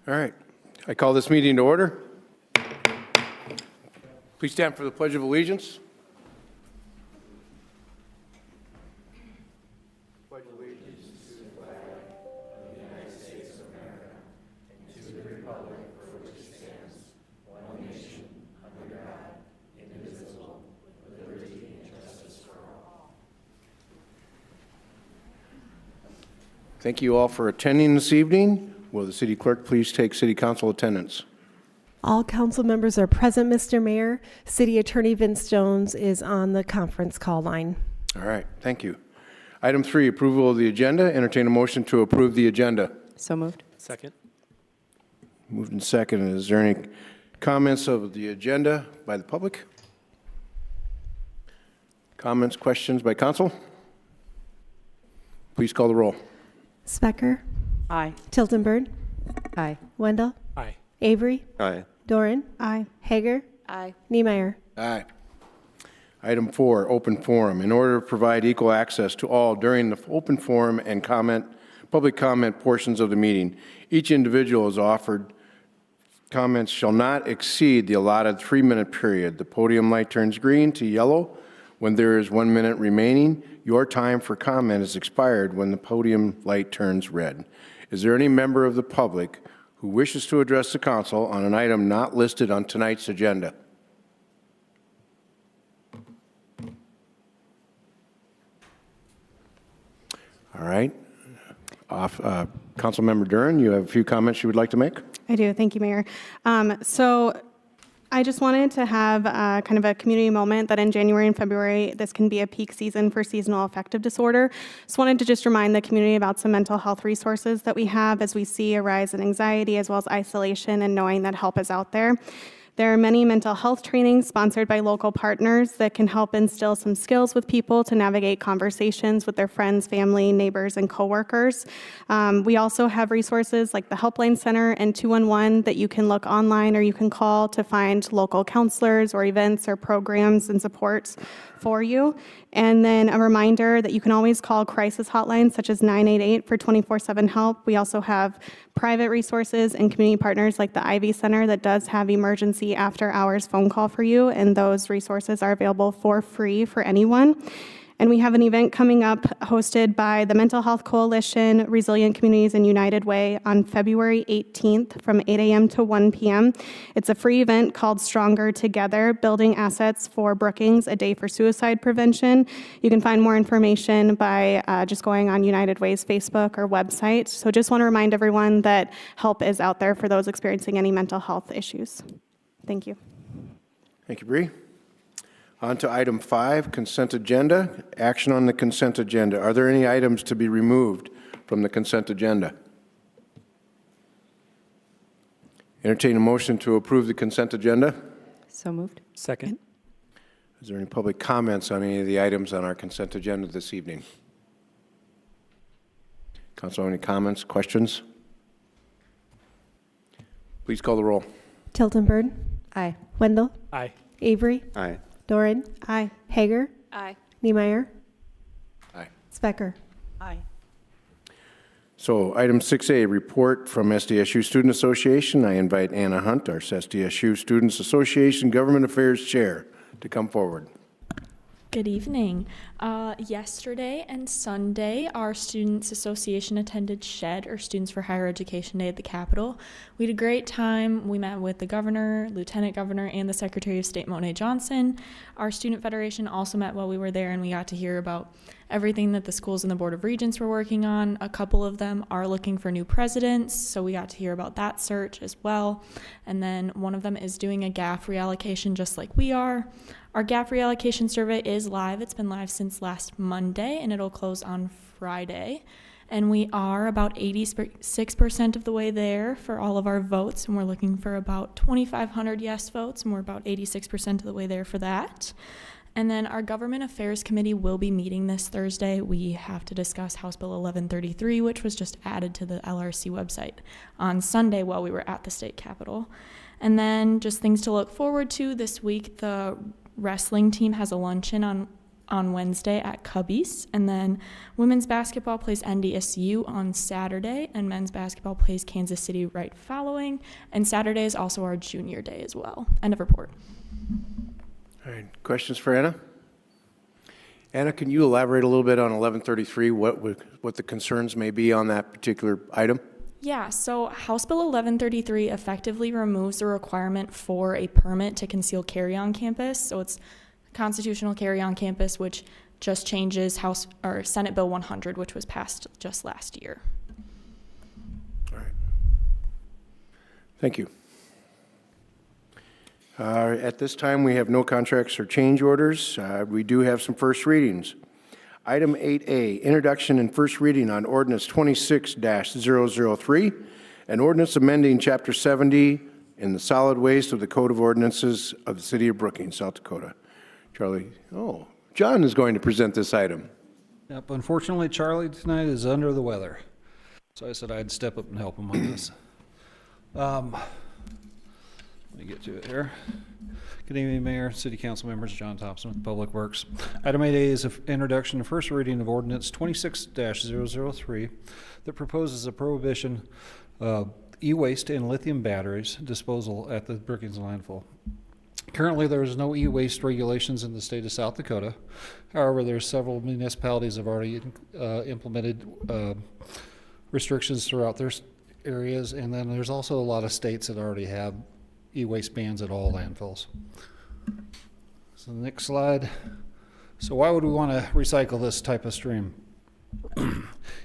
All right. I call this meeting to order. Please stand for the Pledge of Allegiance. Thank you all for attending this evening. Will the city clerk please take city council attendance? All council members are present, Mr. Mayor. City Attorney Vince Jones is on the conference call line. All right, thank you. Item 3, approval of the agenda. Entertain a motion to approve the agenda. So moved. Second. Moved and seconded. Is there any comments of the agenda by the public? Comments, questions by council? Please call the roll. Specker, Aye. Tiltonburn, Aye. Wendell, Aye. Avery, Aye. Doran, Hager, Aye. Niemeyer. Aye. Item 4, open forum. In order to provide equal access to all during the open forum and public comment portions of the meeting, each individual is offered comments shall not exceed the allotted 3-minute period. The podium light turns green to yellow when there is 1 minute remaining. Your time for comment is expired when the podium light turns red. Is there any member of the public who wishes to address the council on an item not listed on tonight's agenda? All right. Councilmember Duran, you have a few comments you would like to make? I do. Thank you, Mayor. So I just wanted to have kind of a community moment that in January and February, this can be a peak season for seasonal affective disorder. Just wanted to just remind the community about some mental health resources that we have as we see a rise in anxiety as well as isolation and knowing that help is out there. There are many mental health trainings sponsored by local partners that can help instill some skills with people to navigate conversations with their friends, family, neighbors, and coworkers. We also have resources like the Helpline Center and 211 that you can look online or you can call to find local counselors or events or programs and supports for you. And then a reminder that you can always call crisis hotlines such as 988 for 24/7 help. We also have private resources and community partners like the Ivy Center that does have emergency after hours phone call for you, and those resources are available for free for anyone. And we have an event coming up hosted by the Mental Health Coalition, Resilient Communities, and United Way on February 18th from 8 a.m. to 1 p.m. It's a free event called Stronger Together, Building Assets for Brookings, a Day for Suicide Prevention. You can find more information by just going on United Way's Facebook or website. So just want to remind everyone that help is out there for those experiencing any mental health issues. Thank you. Thank you, Bree. On to item 5, consent agenda. Action on the consent agenda. Are there any items to be removed from the consent agenda? Entertain a motion to approve the consent agenda. So moved. Second. Is there any public comments on any of the items on our consent agenda this evening? Council, any comments, questions? Please call the roll. Tiltonburn, Aye. Wendell, Aye. Avery, Aye. Doran, Hager, Aye. Niemeyer, Aye. Specker. Aye. So item 6A, report from SDSU Student Association. I invite Anna Hunt, our SDSU Students Association Government Affairs Chair, to come forward. Good evening. Yesterday and Sunday, our Students Association attended SHED, or Students for Higher Education Day, at the Capitol. We had a great time. We met with the Governor, Lieutenant Governor, and the Secretary of State, Monet Johnson. Our Student Federation also met while we were there, and we got to hear about everything that the schools and the Board of Regents were working on. A couple of them are looking for new presidents, so we got to hear about that search as well. And then one of them is doing a GAF reallocation just like we are. Our GAF reallocation survey is live. It's been live since last Monday, and it'll close on Friday. And we are about 86% of the way there for all of our votes, and we're looking for about 2,500 yes votes, and we're about 86% of the way there for that. And then our Government Affairs Committee will be meeting this Thursday. We have to discuss House Bill 1133, which was just added to the LRC website on Sunday while we were at the state capitol. And then just things to look forward to this week, the wrestling team has a luncheon on on Wednesday at Cubbies, and then women's basketball plays NDSU on Saturday, and men's basketball plays Kansas City right following, and Saturday is also our junior day as well. End of report. All right, questions for Anna? Anna, can you elaborate a little bit on 1133, what the concerns may be on that particular item? Yeah, so House Bill 1133 effectively removes the requirement for a permit to conceal carry on campus. So it's constitutional carry on campus, which just changes House or Senate Bill 100, which was passed just last year. All right. Thank you. At this time, we have no contracts or change orders. We do have some first readings. Item 8A, introduction and first reading on ordinance 26-003, an ordinance amending Chapter 70 in the solid waste of the Code of Ordinances of the City of Brookings, South Dakota. John is going to present this item. Yep, unfortunately, Charlie tonight is under the weather. So I said I'd step up and help him on this. Let me get to it here. Good evening, Mayor, City Council members, John Thompson with Public Works. Item 8A is an introduction and first reading of ordinance 26-003 that proposes a prohibition of e-waste and lithium batteries disposal at the Brookings landfill. Currently, there is no e-waste regulations in the state of South Dakota. However, there's several municipalities have already implemented restrictions throughout their areas, and then there's also a lot of states that already have e-waste bans at all landfills. So the next slide. So why would we want to recycle this type of stream?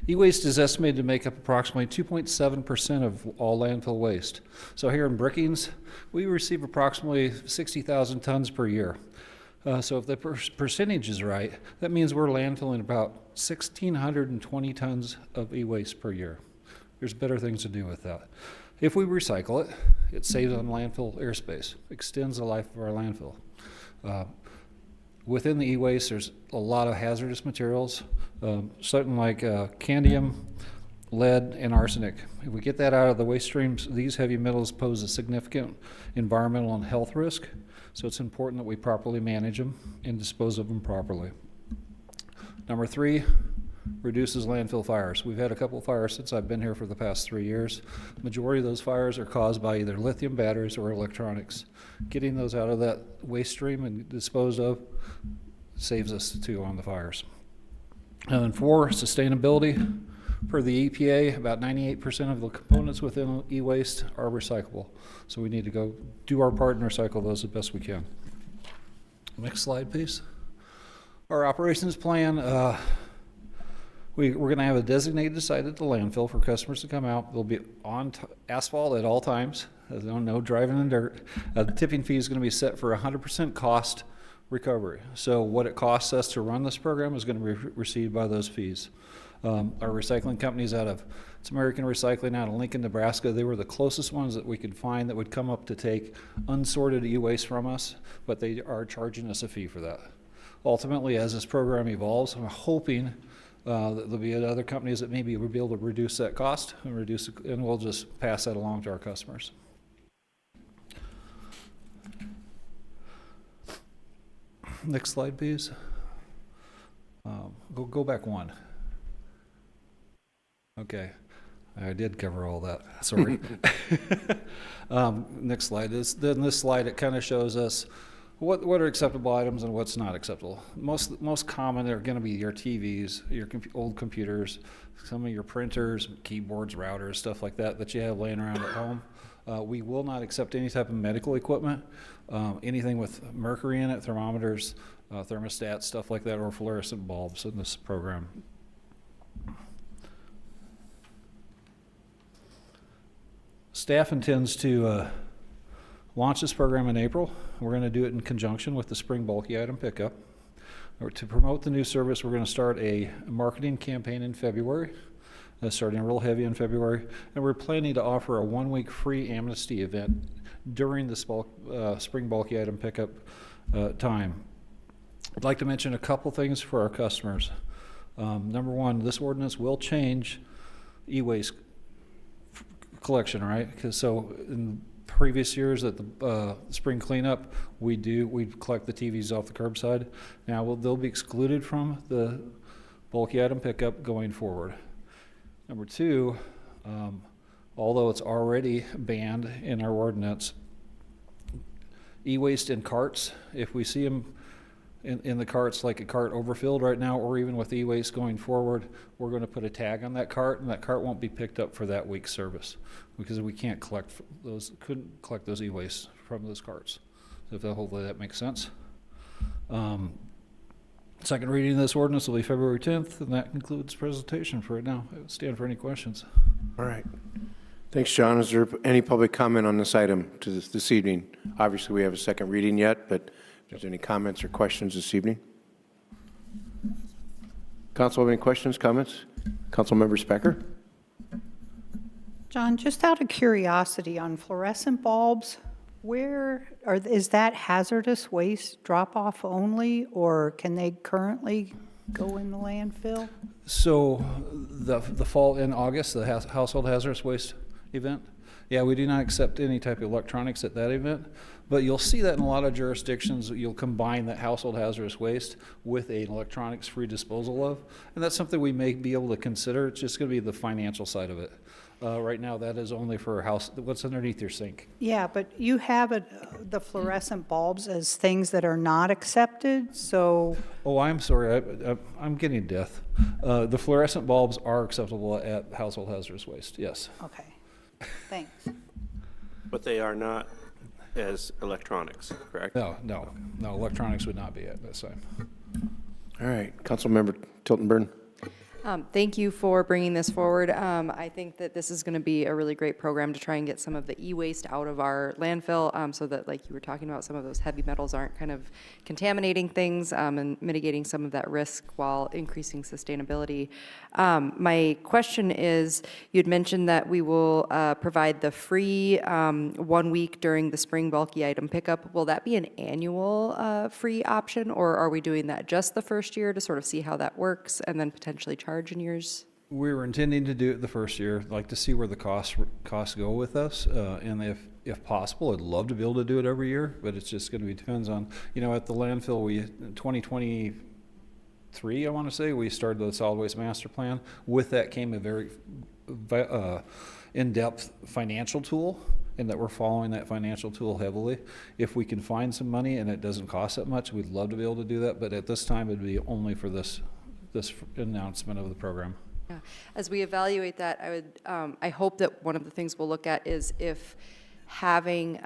E-waste is estimated to make up approximately 2.7% of all landfill waste. So here in Brookings, we receive approximately 60,000 tons per year. So if the percentage is right, that means we're landfilling about 1,620 tons of e-waste per year. There's better things to do with that. If we recycle it, it saves on landfill airspace, extends the life of our landfill. Within the e-waste, there's a lot of hazardous materials, something like cadmium, lead, and arsenic. If we get that out of the waste streams, these heavy metals pose a significant environmental and health risk, so it's important that we properly manage them and dispose of them properly. Number 3, reduces landfill fires. We've had a couple fires since I've been here for the past 3 years. The majority of those fires are caused by either lithium batteries or electronics. Getting those out of that waste stream and disposed of saves us too on the fires. And then 4, sustainability. Per the EPA, about 98% of the components within e-waste are recyclable. So we need to go do our part and recycle those as best we can. Next slide, please. Our operations plan, we're going to have a designated site at the landfill for customers to come out. They'll be on asphalt at all times. There's no driving in dirt. The tipping fee is going to be set for 100% cost recovery. So what it costs us to run this program is going to be received by those fees. Our recycling companies it's American Recycling out of Lincoln, Nebraska. They were the closest ones that we could find that would come up to take unsorted e-waste from us, but they are charging us a fee for that. Ultimately, as this program evolves, I'm hoping that there'll be other companies that maybe will be able to reduce that cost and we'll just pass that along to our customers. Next slide, please. Go back one. Okay, I did cover all that. Sorry. Next slide. This slide, it kind of shows us what are acceptable items and what's not acceptable. Most common are going to be your TVs, your old computers, some of your printers, keyboards, routers, stuff like that you have laying around at home. We will not accept any type of medical equipment, anything with mercury in it, thermometers, thermostats, stuff like that, or fluorescent bulbs in this program. Staff intends to launch this program in April. We're going to do it in conjunction with the spring bulky item pickup. To promote the new service, we're going to start a marketing campaign in February, starting real heavy in February, and we're planning to offer a 1-week free amnesty event during this spring bulky item pickup time. I'd like to mention a couple things for our customers. Number 1, this ordinance will change e-waste collection, right? Because so in previous years at the spring cleanup, we collect the TVs off the curbside. Now, they'll be excluded from the bulky item pickup going forward. Number two, although it's already banned in our ordinance, e-waste in carts, if we see them in the carts, like a cart overfilled right now, or even with e-waste going forward, we're going to put a tag on that cart, and that cart won't be picked up for that week's service because we can't couldn't collect those e-waste from those carts. So hopefully that makes sense. Second reading of this ordinance will be February 10th, and that concludes presentation for right now. I would stand for any questions. All right. Thanks, John. Is there any public comment on this item to this evening? Obviously, we have a second reading yet, but if there's any comments or questions this evening? Council have any questions, comments? Councilmember Specker? John, just out of curiosity, on fluorescent bulbs, is that hazardous waste drop-off only, or can they currently go in the landfill? So the fall in August, the household hazardous waste event, yeah, we do not accept any type of electronics at that event, but you'll see that in a lot of jurisdictions. You'll combine that household hazardous waste with an electronics-free disposal of, and that's something we may be able to consider. It's just going to be the financial side of it. Right now, that is only for what's underneath your sink. Yeah, but you have the fluorescent bulbs as things that are not accepted, so... Oh, I'm sorry, I'm getting death. The fluorescent bulbs are acceptable at household hazardous waste, yes. Okay, thanks. But they are not as electronics, correct? No, electronics would not be at this time. All right. Councilmember Tilton Burn. Thank you for bringing this forward. I think that this is going to be a really great program to try and get some of the e-waste out of our landfill so that, like you were talking about, some of those heavy metals aren't kind of contaminating things and mitigating some of that risk while increasing sustainability. My question is, you'd mentioned that we will provide the free 1 week during the spring bulky item pickup. Will that be an annual free option, or are we doing that just the first year to sort of see how that works and then potentially charge in years? We were intending to do it the first year, like to see where the costs go with us, and if possible, I'd love to be able to do it every year, but it's just going to be depends on, at the landfill, in 2023, I want to say, we started the solid waste master plan. With that came a very in-depth financial tool, and that we're following that financial tool heavily. If we can find some money and it doesn't cost that much, we'd love to be able to do that, but at this time, it'd be only for this announcement of the program. Yeah. As we evaluate that, I hope that one of the things we'll look at is if having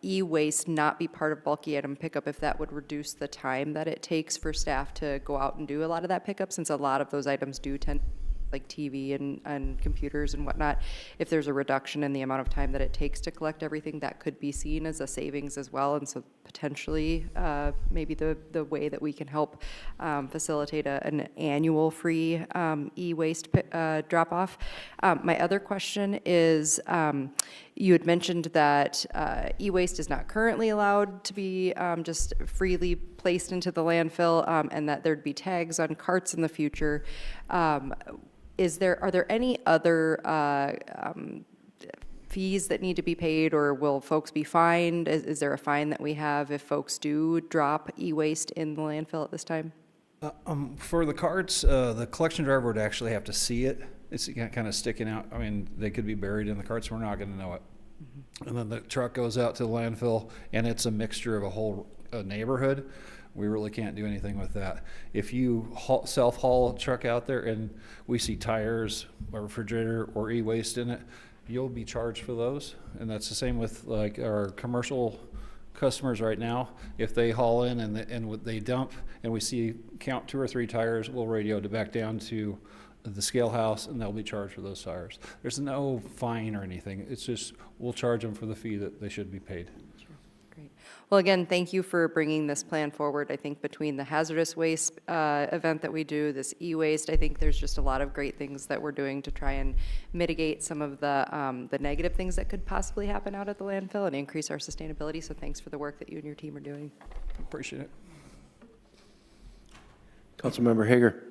e-waste not be part of bulky item pickup, if that would reduce the time that it takes for staff to go out and do a lot of that pickup, since a lot of those items do tend, like TV and computers and whatnot. If there's a reduction in the amount of time that it takes to collect everything, that could be seen as a savings as well. And so potentially maybe the way that we can help facilitate an annual free e-waste drop-off. My other question is, you had mentioned that e-waste is not currently allowed to be just freely placed into the landfill, and that there'd be tags on carts in the future. Are there any other fees that need to be paid, or will folks be fined? Is there a fine that we have if folks do drop e-waste in the landfill at this time? For the carts, the collection driver would actually have to see it. It's kind of sticking out. I mean, they could be buried in the carts. We're not going to know it. Mm-hmm. And then the truck goes out to the landfill, and it's a mixture of a whole neighborhood. We really can't do anything with that. If you self-haul a truck out there and we see tires or refrigerator or e-waste in it, you'll be charged for those. And that's the same with like our commercial customers right now. If they haul in and they dump and we see count 2 or 3 tires, we'll radio to back down to the scale house and they'll be charged for those tires. There's no fine or anything. It's just we'll charge them for the fee that they should be paid. Great. Well, again, thank you for bringing this plan forward. I think between the hazardous waste event that we do, this e-waste, I think there's just a lot of great things that we're doing to try and mitigate some of the negative things that could possibly happen out at the landfill and increase our sustainability. So thanks for the work that you and your team are doing. Appreciate it. Councilmember Hager.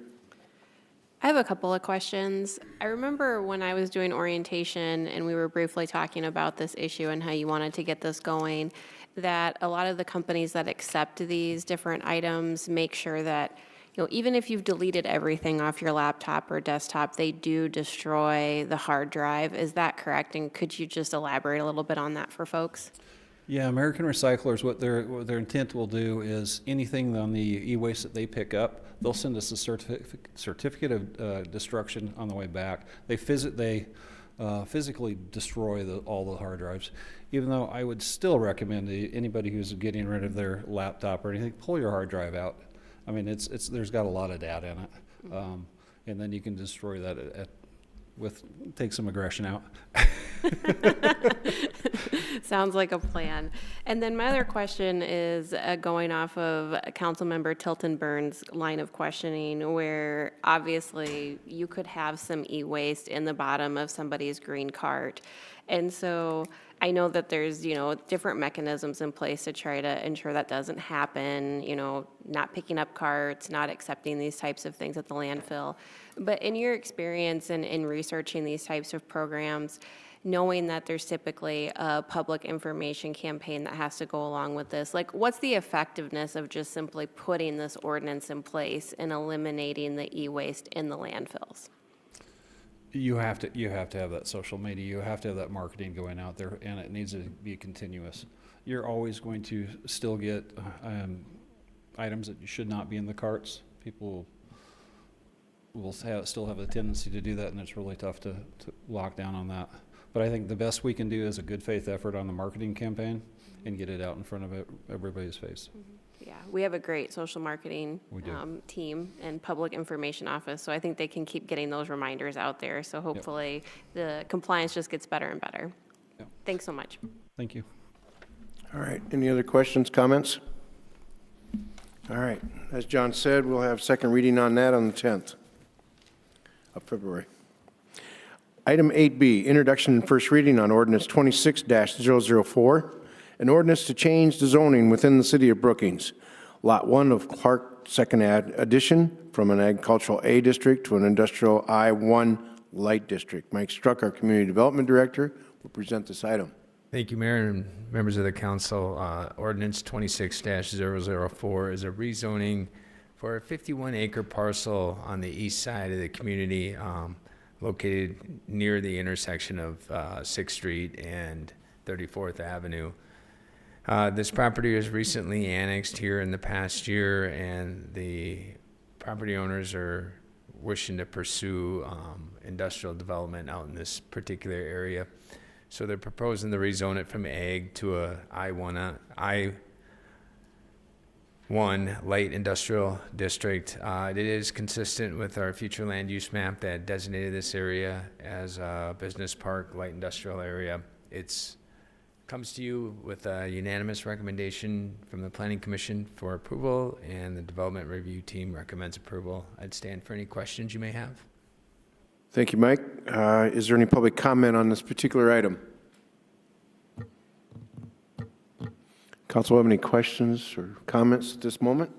I have a couple of questions. I remember when I was doing orientation and we were briefly talking about this issue and how you wanted to get this going, that a lot of the companies that accept these different items make sure that, even if you've deleted everything off your laptop or desktop, they do destroy the hard drive. Is that correct? And could you just elaborate a little bit on that for folks? Yeah, American Recyclers, what their intent will do is anything on the e-waste that they pick up, they'll send us a certificate of destruction on the way back. They physically destroy all the hard drives. Even though I would still recommend anybody who's getting rid of their laptop or anything, pull your hard drive out. I mean, there's got a lot of data in it, and then you can destroy that take some aggression out. Sounds like a plan. And then my other question is going off of Councilmember Tilton Burns' line of questioning, where obviously you could have some e-waste in the bottom of somebody's green cart. And so I know that there's, different mechanisms in place to try to ensure that doesn't happen, not picking up carts, not accepting these types of things at the landfill. But in your experience in researching these types of programs, knowing that there's typically a public information campaign that has to go along with this, what's the effectiveness of just simply putting this ordinance in place and eliminating the e-waste in the landfills? You have to have that social media. You have to have that marketing going out there, and it needs to be continuous. You're always going to still get items that should not be in the carts. People will still have a tendency to do that, and it's really tough to lock down on that. But I think the best we can do is a good faith effort on the marketing campaign and get it out in front of everybody's face. Yeah, we have a great social marketing We do. team and public information office, so I think they can keep getting those reminders out there. So hopefully the compliance just gets better and better. Yep. Thanks so much. Thank you. All right, any other questions, comments? All right, as John said, we'll have second reading on that on the 10th of February. Item 8B, introduction and first reading on ordinance 26-004, an ordinance to change the zoning within the city of Brookings. Lot 1 of Clark Second Addition from an agricultural A district to an industrial I-1 light district. Mike Struck, our community development director, will present this item. Thank you, Mayor and members of the council. Ordinance 26-004 is a rezoning for a 51-acre parcel on the east side of the community, located near the intersection of 6th Street and 34th Avenue. This property was recently annexed here in the past year, and the property owners are wishing to pursue industrial development out in this particular area. So they're proposing to rezone it from ag to a I-1 light industrial district. It is consistent with our future land use map that designated this area as a business park, light industrial area. It's comes to you with a unanimous recommendation from the Planning Commission for approval, and the Development Review Team recommends approval. I'd stand for any questions you may have. Thank you, Mike. Is there any public comment on this particular item? Council have any questions or comments at this moment?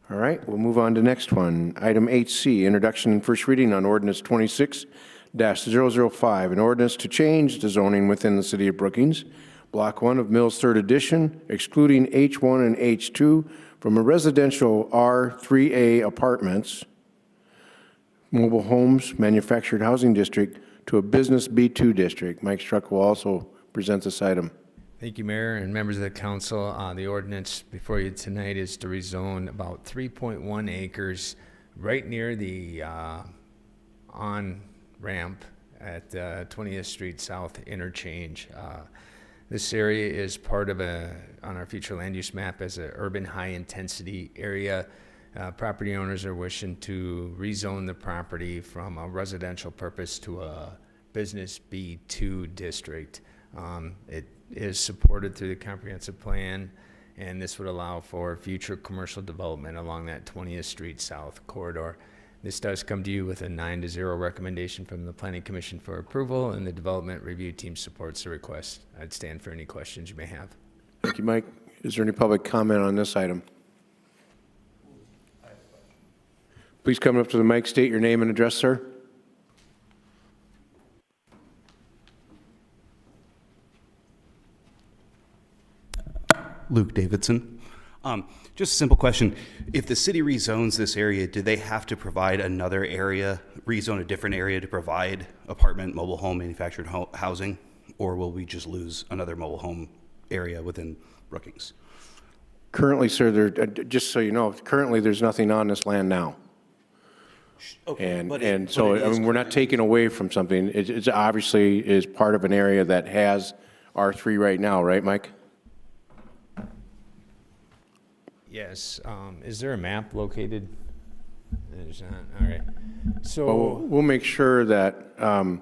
All right, we'll move on to next one. Item 8C, introduction and first reading on ordinance 26-005, an ordinance to change the zoning within the city of Brookings, Block 1 of Mills 3rd Edition, excluding H1 and H2 from a residential R3A apartments, mobile homes, manufactured housing district to a business B2 district. Mike Struck will also present this item. Thank you, Mayor and members of the council. The ordinance before you tonight is to rezone about 3.1 acres right near the on-ramp at 20th Street South interchange. This area is part of on our future land use map as an urban high-intensity area. Property owners are wishing to rezone the property from a residential purpose to a business B2 district. It is supported through the comprehensive plan, and this would allow for future commercial development along that 20th Street South corridor. This does come to you with a 9-0 recommendation from the Planning Commission for approval, and the Development Review Team supports the request. I'd stand for any questions you may have. Thank you, Mike. Is there any public comment on this item? Please come up to the mic, state your name and address, sir. Luke Davidson. Just a simple question. If the city rezones this area, do they have to provide another area, rezone a different area to provide apartment, mobile home, manufactured housing? Or will we just lose another mobile home area within Brookings? Currently, sir, just so you know, currently there's nothing on this land now. And so, I mean, we're not taking away from something. It's obviously is part of an area that has R3 right now, right, Mike? Yes. Is there a map located? There's not. All right. So Well, we'll make sure that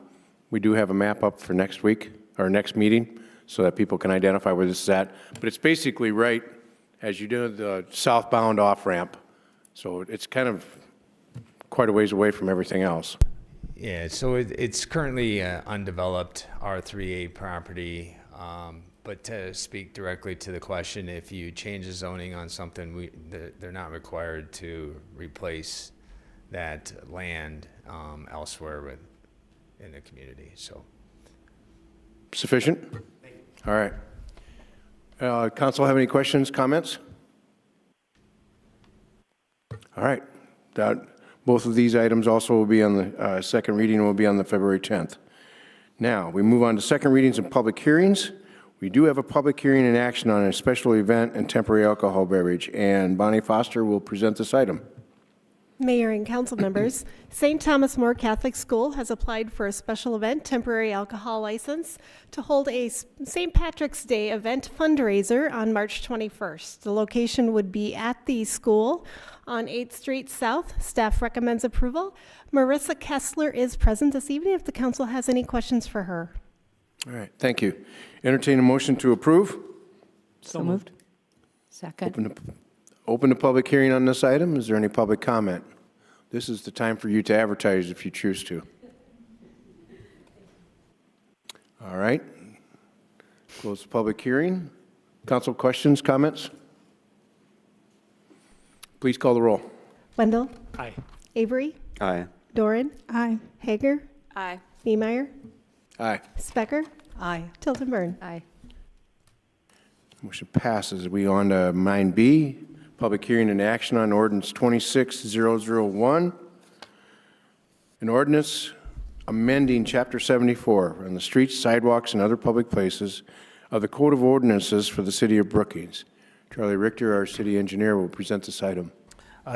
we do have a map up for next week, or next meeting, so that people can identify where this is at. But it's basically right as you do the southbound off-ramp. So it's kind of quite a ways away from everything else. yeah, so it's currently undeveloped R3A property. But to speak directly to the question, if you change the zoning on something, they're not required to replace that land elsewhere in the community. So Sufficient? All right. Council have any questions, comments? All right. Both of these items also will be on the second reading, will be on the February 10th. Now, we move on to second readings and public hearings. We do have a public hearing and action on a special event and temporary alcohol beverage, and Bonnie Foster will present this item. Mayor and council members, St. Thomas More Catholic School has applied for a special event temporary alcohol license to hold a St. Patrick's Day event fundraiser on March 21st. The location would be at the school on 8th Street South. Staff recommends approval. Marissa Kessler is present this evening if the council has any questions for her. All right, thank you. Entertain a motion to approve. So moved. Second. Open the public hearing on this item. Is there any public comment? This is the time for you to advertise if you choose to. All right. Close the public hearing. Council questions, comments? Please call the roll. Wendell? Aye. Avery? Aye. Doran? Aye. Hager? Aye. Niemeyer? Aye. Specker? Aye. Tilton Burn? Aye. Motion passes. We on to 9B, public hearing and action on ordinance 26001. An ordinance amending Chapter 74 on the streets, sidewalks, and other public places of the Code of Ordinances for the City of Brookings. Charlie Richter, our city engineer, will present this item.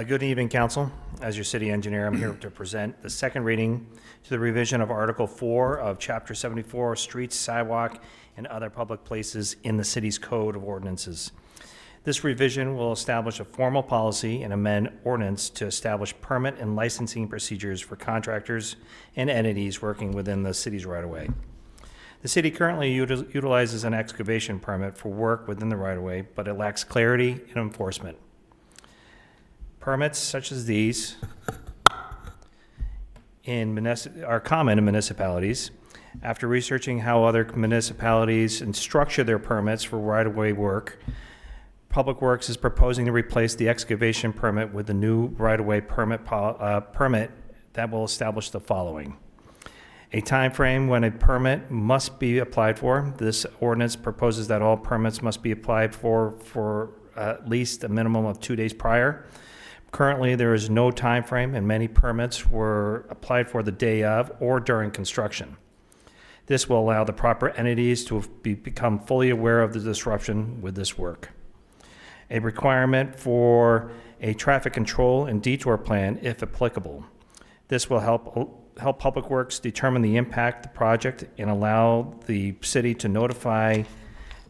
Good evening, Council. As your city engineer, I'm here to present the second reading to the revision of Article 4 of Chapter 74, Streets, Sidewalk, and Other Public Places in the city's Code of Ordinances. This revision will establish a formal policy and amend ordinance to establish permit and licensing procedures for contractors and entities working within the city's right-of-way. The city currently utilizes an excavation permit for work within the right-of-way, but it lacks clarity and enforcement. Permits such as these are common in municipalities. After researching how other municipalities structure their permits for right-of-way work, Public Works is proposing to replace the excavation permit with a new right-of-way permit that will establish the following. A time frame when a permit must be applied for. This ordinance proposes that all permits must be applied for at least a minimum of 2 days prior. Currently, there is no time frame, and many permits were applied for the day of or during construction. This will allow the proper entities to become fully aware of the disruption with this work. A requirement for a traffic control and detour plan, if applicable. This will help Public Works determine the impact of the project and allow the city to notify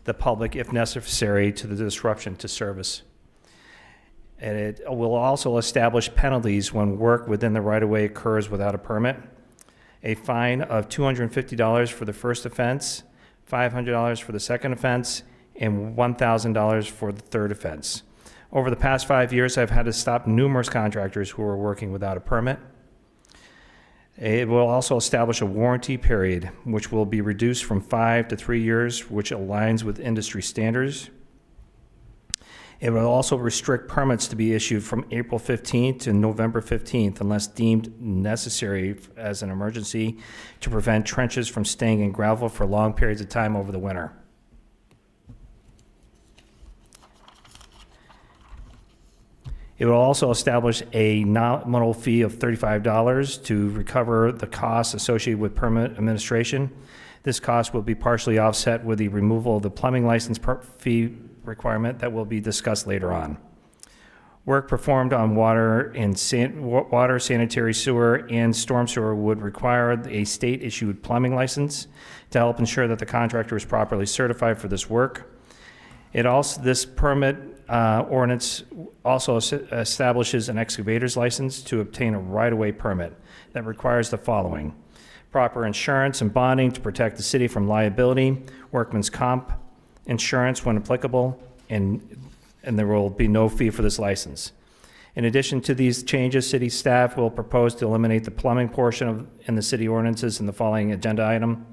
the public, if necessary, to the disruption to service. And it will also establish penalties when work within the right-of-way occurs without a permit. A fine of $250 for the first offense, $500 for the second offense, and $1,000 for the third offense. Over the past 5 years, I've had to stop numerous contractors who are working without a permit. It will also establish a warranty period, which will be reduced from 5 to 3 years, which aligns with industry standards. It will also restrict permits to be issued from April 15th to November 15th unless deemed necessary as an emergency to prevent trenches from staying in gravel for long periods of time over the winter. It will also establish a nominal fee of $35 to recover the costs associated with permit administration. This cost will be partially offset with the removal of the plumbing license fee requirement that will be discussed later on. Work performed on water, sanitary sewer, and storm sewer would require a state-issued plumbing license to help ensure that the contractor is properly certified for this work. This permit ordinance also establishes an excavator's license to obtain a right-of-way permit that requires the following: proper insurance and bonding to protect the city from liability, workman's comp insurance when applicable, and there will be no fee for this license. In addition to these changes, city staff will propose to eliminate the plumbing portion in the city ordinances in the following agenda item.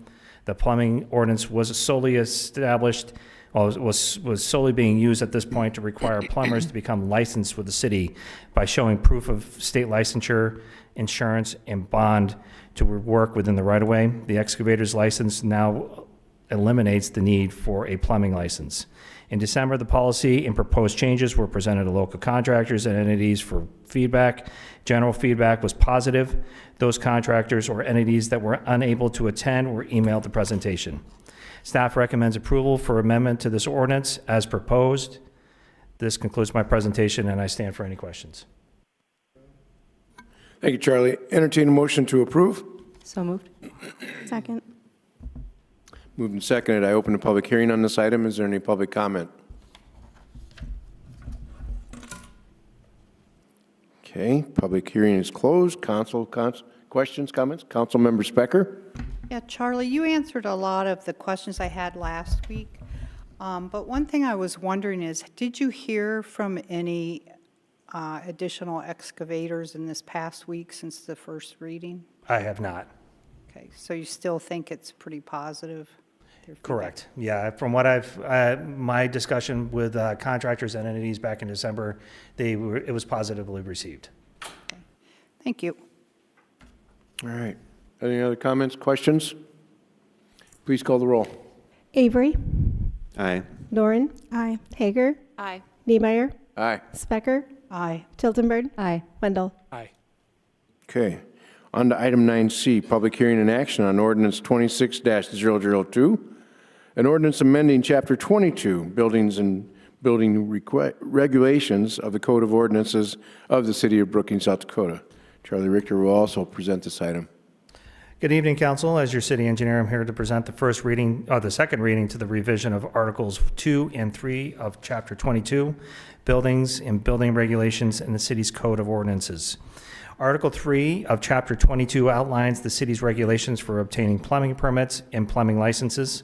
The plumbing ordinance was solely established, was solely being used at this point to require plumbers to become licensed with the city by showing proof of state licensure, insurance, and bond to work within the right-of-way. The excavator's license now eliminates the need for a plumbing license. In December, the policy and proposed changes were presented to local contractors and entities for feedback. General feedback was positive. Those contractors or entities that were unable to attend were emailed the presentation. Staff recommends approval for amendment to this ordinance as proposed. This concludes my presentation, and I stand for any questions. Thank you, Charlie. Entertain a motion to approve. So moved. Second. Moved and seconded. I open the public hearing on this item. Is there any public comment? Okay, public hearing is closed. Questions, comments? Councilmember Specker? Yeah, Charlie, you answered a lot of the questions I had last week. But one thing I was wondering is, did you hear from any additional excavators in this past week since the first reading? I have not. Okay, so you still think it's pretty positive? their feedback? Correct. Yeah, from what my discussion with contractors and entities back in December, it was positively received. Okay. Thank you. All right. Any other comments, questions? Please call the roll. Avery, Aye. Doran, Aye. Hager, Aye. Niemeyer, Aye. Specker, Aye. Tiltonburn, Aye. Wendell. Okay. On to item 9C, public hearing and action on ordinance 26-002, an ordinance amending Chapter 22, Buildings and Building Regulations of the Code of Ordinances of the City of Brookings, South Dakota. Charlie Richter will also present this item. Good evening, Council. As your city engineer, I'm here to present the second reading to the revision of Articles 2 and 3 of Chapter 22, Buildings and Building Regulations in the city's Code of Ordinances. Article 3 of Chapter 22 outlines the city's regulations for obtaining plumbing permits and plumbing licenses.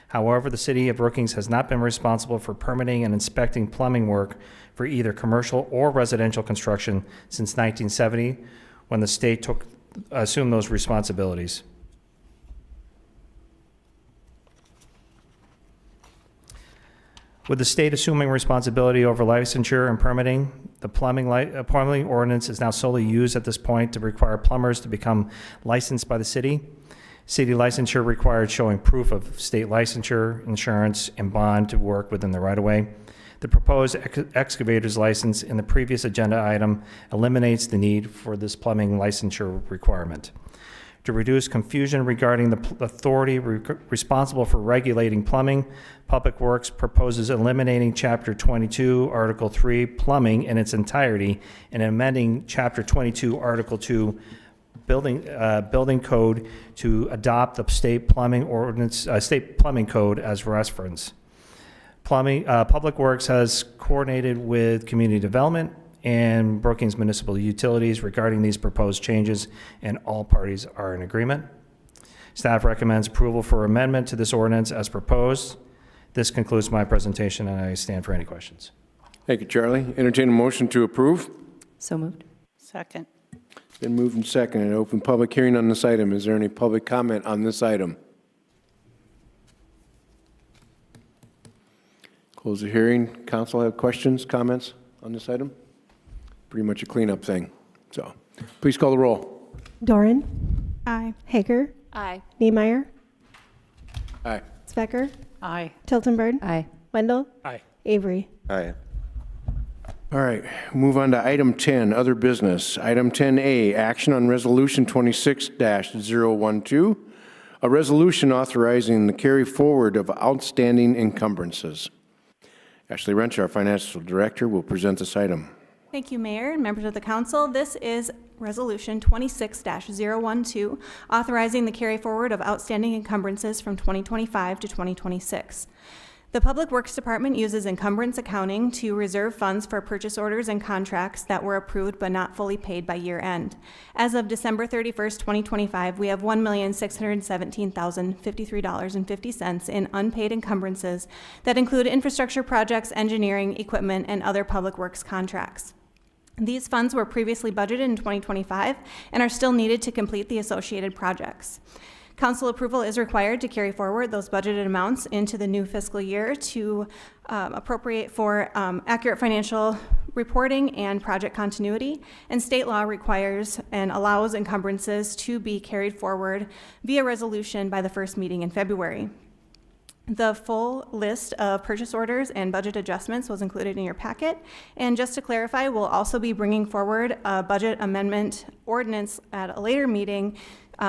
However, the city of Brookings has not been responsible for permitting and inspecting plumbing work for either commercial or residential construction since 1970, when the state assumed those responsibilities. With the state assuming responsibility over licensure and permitting, the plumbing ordinance is now solely used at this point to require plumbers to become licensed by the city. City licensure required showing proof of state licensure, insurance, and bond to work within the right-of-way. The proposed excavator's license in the previous agenda item eliminates the need for this plumbing licensure requirement. To reduce confusion regarding the authority responsible for regulating plumbing, Public Works proposes eliminating Chapter 22, Article 3, Plumbing in its entirety, and amending Chapter 22, Article 2, Building Code to adopt the state plumbing ordinance, state plumbing code as reference. Public Works has coordinated with Community Development and Brookings Municipal Utilities regarding these proposed changes, and all parties are in agreement. Staff recommends approval for amendment to this ordinance as proposed. This concludes my presentation, and I stand for any questions. Thank you, Charlie. Entertain a motion to approve. So moved. Second. Been moved and seconded. Open public hearing on this item. Is there any public comment on this item? Close the hearing. Council have questions, comments on this item? Pretty much a cleanup thing. So, please call the roll. Doran. Aye. Hager. Aye. Niemeyer. Aye. Specker. Aye. Tiltonburn. Aye. Wendell. Aye. Avery. Aye. All right, move on to item 10, other business. Item 10A, action on resolution 26-012, a resolution authorizing the carry forward of outstanding encumbrances. Ashley Wrench, our financial director, will present this item. Thank you, Mayor and members of the council. This is Resolution 26-012, authorizing the carry forward of outstanding encumbrances from 2025 to 2026. The Public Works Department uses encumbrance accounting to reserve funds for purchase orders and contracts that were approved but not fully paid by year end. As of December 31st, 2025, we have $1,617,053.50 in unpaid encumbrances that include infrastructure projects, engineering, equipment, and other public works contracts. These funds were previously budgeted in 2025 and are still needed to complete the associated projects. Council approval is required to carry forward those budgeted amounts into the new fiscal year to appropriate for accurate financial reporting and project continuity. And state law requires and allows encumbrances to be carried forward via resolution by the first meeting in February. The full list of purchase orders and budget adjustments was included in your packet. And just to clarify, we'll also be bringing forward a budget amendment ordinance at a later meeting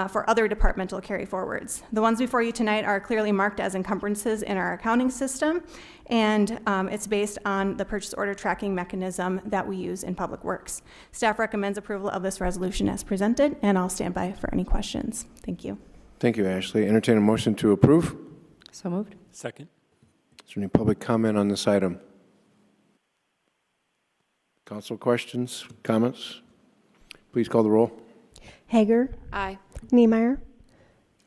for other departmental carry forwards. The ones before you tonight are clearly marked as encumbrances in our accounting system, and it's based on the purchase order tracking mechanism that we use in Public Works. Staff recommends approval of this resolution as presented, and I'll stand by for any questions. Thank you. Thank you, Ashley. Entertain a motion to approve. So moved. Second. Is there any public comment on this item? Council questions, comments? Please call the roll. Hager. Aye. Niemeyer.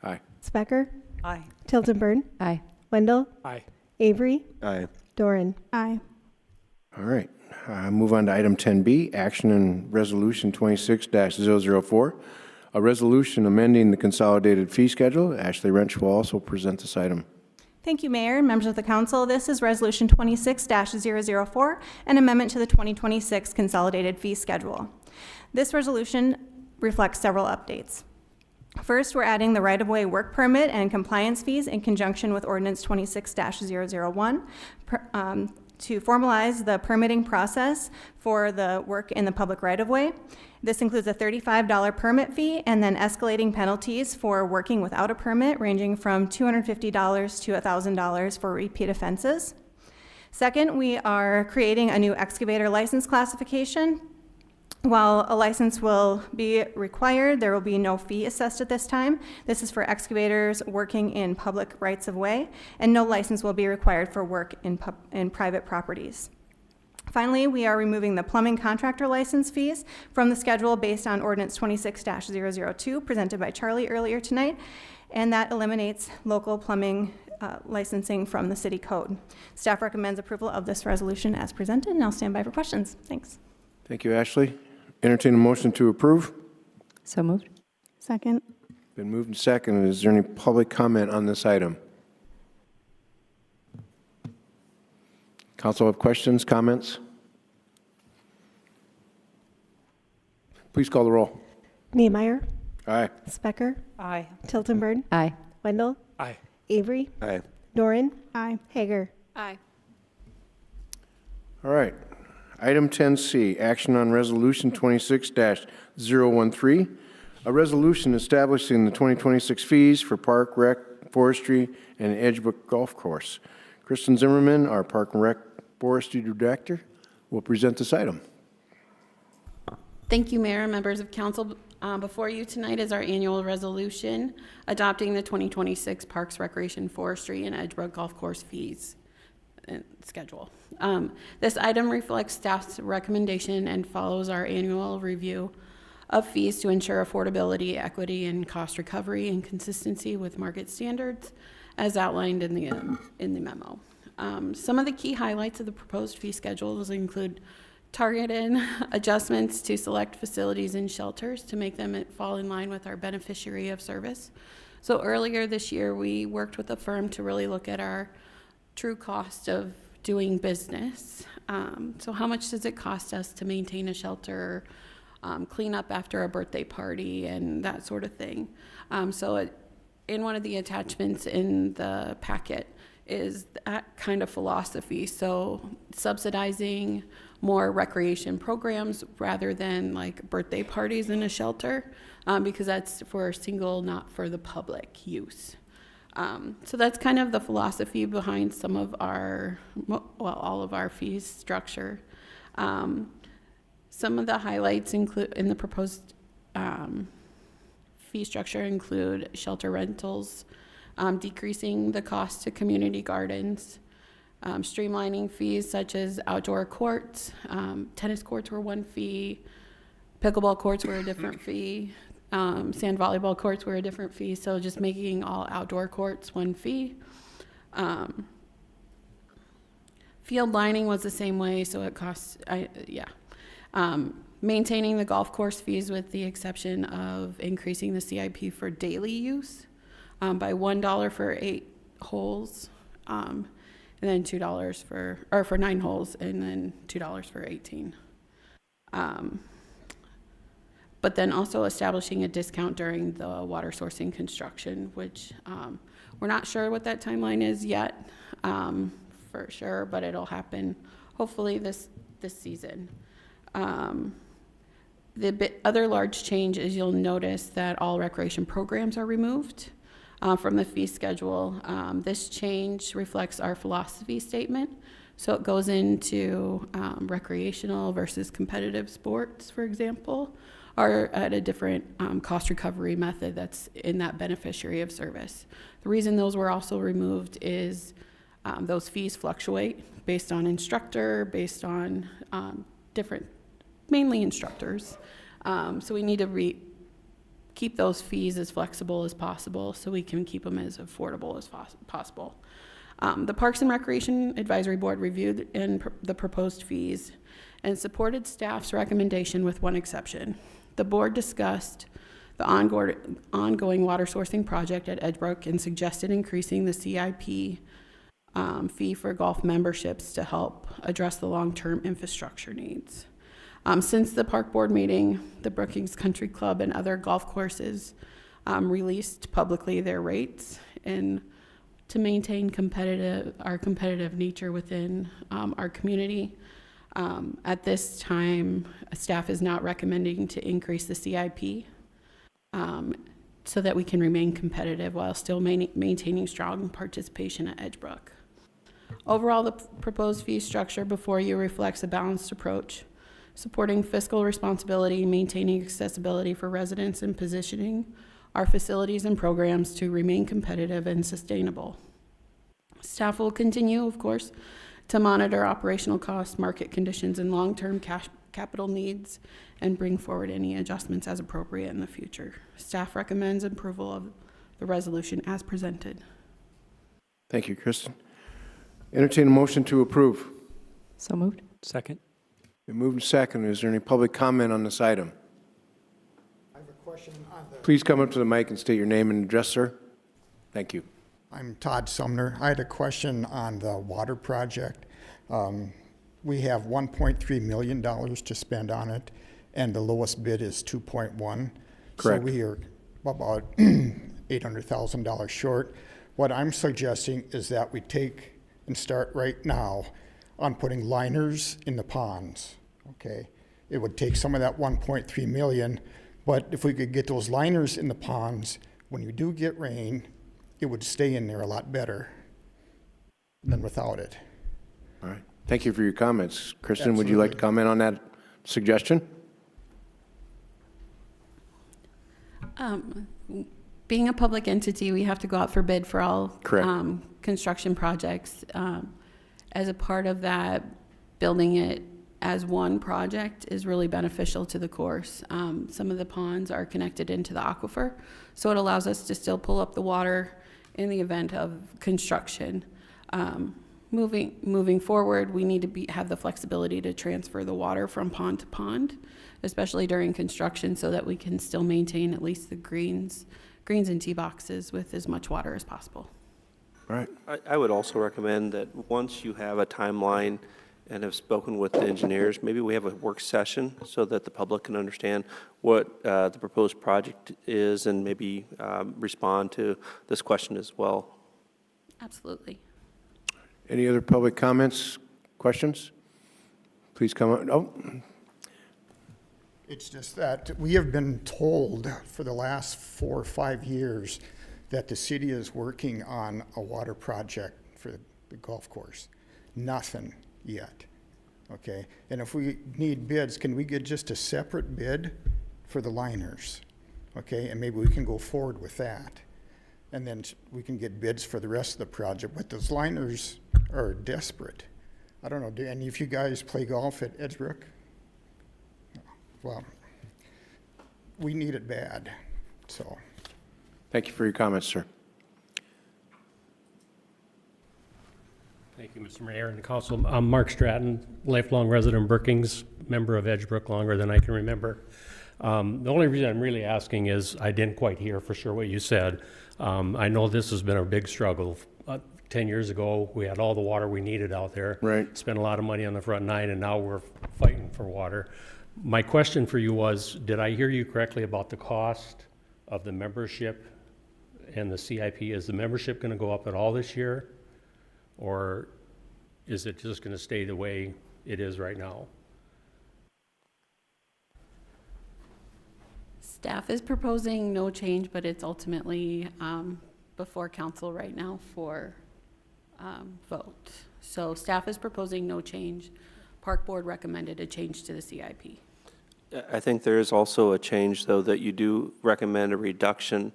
Aye. Specker. Aye. Tiltonburn. Aye. Wendell. Aye. Avery. Aye. Doran. Aye. All right. Move on to item 10B, action on resolution 26-004, a resolution amending the consolidated fee schedule. Ashley Wrench will also present this item. Thank you, Mayor and members of the council. This is Resolution 26-004, an amendment to the 2026 consolidated fee schedule. This resolution reflects several updates. First, we're adding the right-of-way work permit and compliance fees in conjunction with Ordinance 26-001 to formalize the permitting process for the work in the public right-of-way. This includes a $35 permit fee and then escalating penalties for working without a permit, ranging from $250 to $1,000 for repeat offenses. Second, we are creating a new excavator license classification. While a license will be required, there will be no fee assessed at this time. This is for excavators working in public rights-of-way, and no license will be required for work in private properties. Finally, we are removing the plumbing contractor license fees from the schedule based on Ordinance 26-002 presented by Charlie earlier tonight, and that eliminates local plumbing licensing from the city code. Staff recommends approval of this resolution as presented, and I'll stand by for questions. Thanks. Thank you, Ashley. Entertain a motion to approve. So moved. Second. Been moved and seconded. Is there any public comment on this item? Council have questions, comments? Please call the roll. Niemeyer. Aye. Specker. Aye. Tiltonburn. Aye. Wendell. Aye. Avery. Aye. Doran. Aye. Hager. Aye. All right. Item 10C, action on resolution 26-013, a resolution establishing the 2026 fees for park, rec, forestry, and Edgebrook Golf Course. Kristen Zimmerman, our Park and Rec Forestry Director, will present this item. Thank you, Mayor and members of council. Before you tonight is our annual resolution adopting the 2026 Parks, Recreation, Forestry, and Edgebrook Golf Course fees schedule. This item reflects staff's recommendation and follows our annual review of fees to ensure affordability, equity, and cost recovery and consistency with market standards as outlined in the memo. Some of the key highlights of the proposed fee schedules include targeted adjustments to select facilities and shelters to make them fall in line with our beneficiary of service. So earlier this year, we worked with a firm to really look at our true cost doing business. So how much does it cost us to maintain a shelter, clean up after a birthday party, and that sort of thing? In one of the attachments in the packet is that kind of philosophy. So subsidizing more recreation programs rather than like birthday parties in a shelter, because that's for single, not for the public use. So that's kind of the philosophy behind some of our, all of our fee structure. Some of the highlights include in the proposed fee structure include shelter rentals, decreasing the cost to community gardens, streamlining fees such as outdoor courts, tennis courts were one fee, pickleball courts were a different fee, sand volleyball courts were a different fee, so just making all outdoor courts one fee. Field lining was the same way, so it costs, maintaining the golf course fees with the exception of increasing the CIP for daily use by $1 for 8 holes, and then $2 for 9 holes, and then $2 for 18. But then also establishing a discount during the water sourcing construction, which we're not sure what that timeline is yet, for sure, but it'll happen hopefully this season. The other large change is you'll notice that all recreation programs are removed from the fee schedule. This change reflects our philosophy statement. So it goes into recreational versus competitive sports, for example, are at a different cost recovery method that's in that beneficiary of service. The reason those were also removed is those fees fluctuate based on instructor, based on different, mainly instructors. So we need to keep those fees as flexible as possible so we can keep them as affordable as possible. The Parks and Recreation Advisory Board reviewed the proposed fees and supported staff's recommendation with one exception. The board discussed the ongoing water sourcing project at Edgebrook and suggested increasing the CIP fee for golf memberships to help address the long-term infrastructure needs. Since the park board meeting, the Brookings Country Club and other golf courses released publicly their rates, and to maintain our competitive nature within our community. At this time, staff is not recommending to increase the CIP so that we can remain competitive while still maintaining strong participation at Edgebrook. Overall, the proposed fee structure before you reflects a balanced approach, supporting fiscal responsibility, maintaining accessibility for residents, and positioning our facilities and programs to remain competitive and sustainable. Staff will continue, of course, to monitor operational costs, market conditions, and long-term capital needs, and bring forward any adjustments as appropriate in the future. Staff recommends approval of the resolution as presented. Thank you, Kristen. Entertain a motion to approve. So moved. Second. Been moved and seconded. Is there any public comment on this item? I have a question on the... Please come up to the mic and state your name and address, sir. Thank you. I'm Todd Sumner. I had a question on the water project. We have $1.3 million to spend on it, and the lowest bid is 2.1. Correct. So we are about $800,000 short. What I'm suggesting is that we take and start right now on putting liners in the ponds, okay? It would take some of that 1.3 million, but if we could get those liners in the ponds, when you do get rain, it would stay in there a lot better than without it. All right. Thank you for your comments. Kristen, would you like to comment on that suggestion? Being a public entity, we have to go out for bid for all construction projects. As a part of that, building it as one project is really beneficial to the course. Some of the ponds are connected into the aquifer, so it allows us to still pull up the water in the event of construction. Moving forward, we need to have the flexibility to transfer the water from pond to pond, especially during construction, so that we can still maintain at least the greens and tee boxes with as much water as possible. All right. I would also recommend that once you have a timeline and have spoken with the engineers, maybe we have a work session so that the public can understand what the proposed project is and maybe respond to this question as well. Absolutely. Any other public comments, questions? Please come on. Oh, It's just that we have been told for the last 4 or 5 years that the city is working on a water project for the golf course. Nothing yet, okay? And if we need bids, can we get just a separate bid for the liners? Okay, and maybe we can go forward with that. And then we can get bids for the rest of the project, but those liners are desperate. I don't know, do any of you guys play golf at Edgebrook? Well, we need it bad, so. thank you for your comments, sir. Thank you, Mr. Mayor and the council. I'm Mark Stratton, lifelong resident of Brookings, member of Edgebrook longer than I can remember. The only reason I'm really asking is I didn't quite hear for sure what you said. I know this has been a big struggle. 10 years ago, we had all the water we needed out there. Right. Spent a lot of money on the front nine, and now we're fighting for water. My question for you was, did I hear you correctly about the cost of the membership and the CIP? Is the membership going to go up at all this year? Or is it just going to stay the way it is right now? Staff is proposing no change, but it's ultimately before council right now for vote. So staff is proposing no change. Park Board recommended a change to the CIP. I think there is also a change, though, that you do recommend a reduction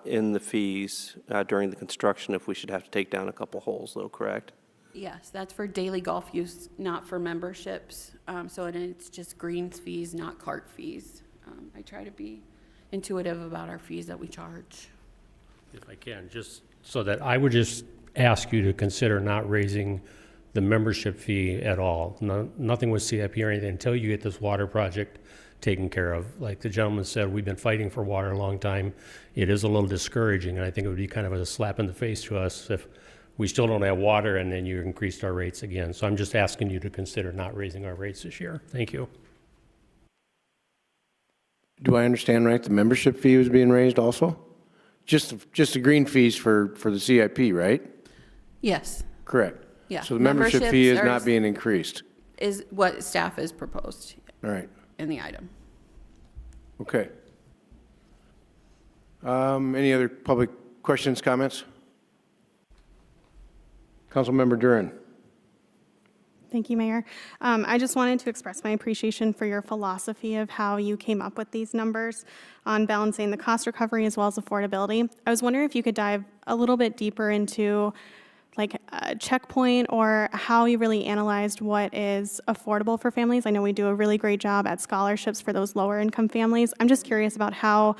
in the fees during the construction if we should have to take down a couple holes, though, correct? Yes, that's for daily golf use, not for memberships. So it's just greens fees, not cart fees. I try to be intuitive about our fees that we charge. If I can, just so that I would just ask you to consider not raising the membership fee at all. Nothing with CIP or anything until you get this water project taken care of. Like the gentleman said, we've been fighting for water a long time. It is a little discouraging, and I think it would be kind of a slap in the face to us if we still don't have water and then you increased our rates again. So I'm just asking you to consider not raising our rates this year. Thank you. Do I understand right, the membership fee was being raised also? Just the green fees for the CIP, right? Yes, Correct. Yeah, So the membership fee is memberships not are- being increased. is what staff has proposed All right, in the item. okay. Any other public questions, comments? Councilmember Duran. Thank you, Mayor. I just wanted to express my appreciation for your philosophy of how you came up with these numbers on balancing the cost recovery as well as affordability. I was wondering if you could dive a little bit deeper into like a checkpoint or how you really analyzed what is affordable for families. I know we do a really great job at scholarships for those lower income families. I'm just curious about how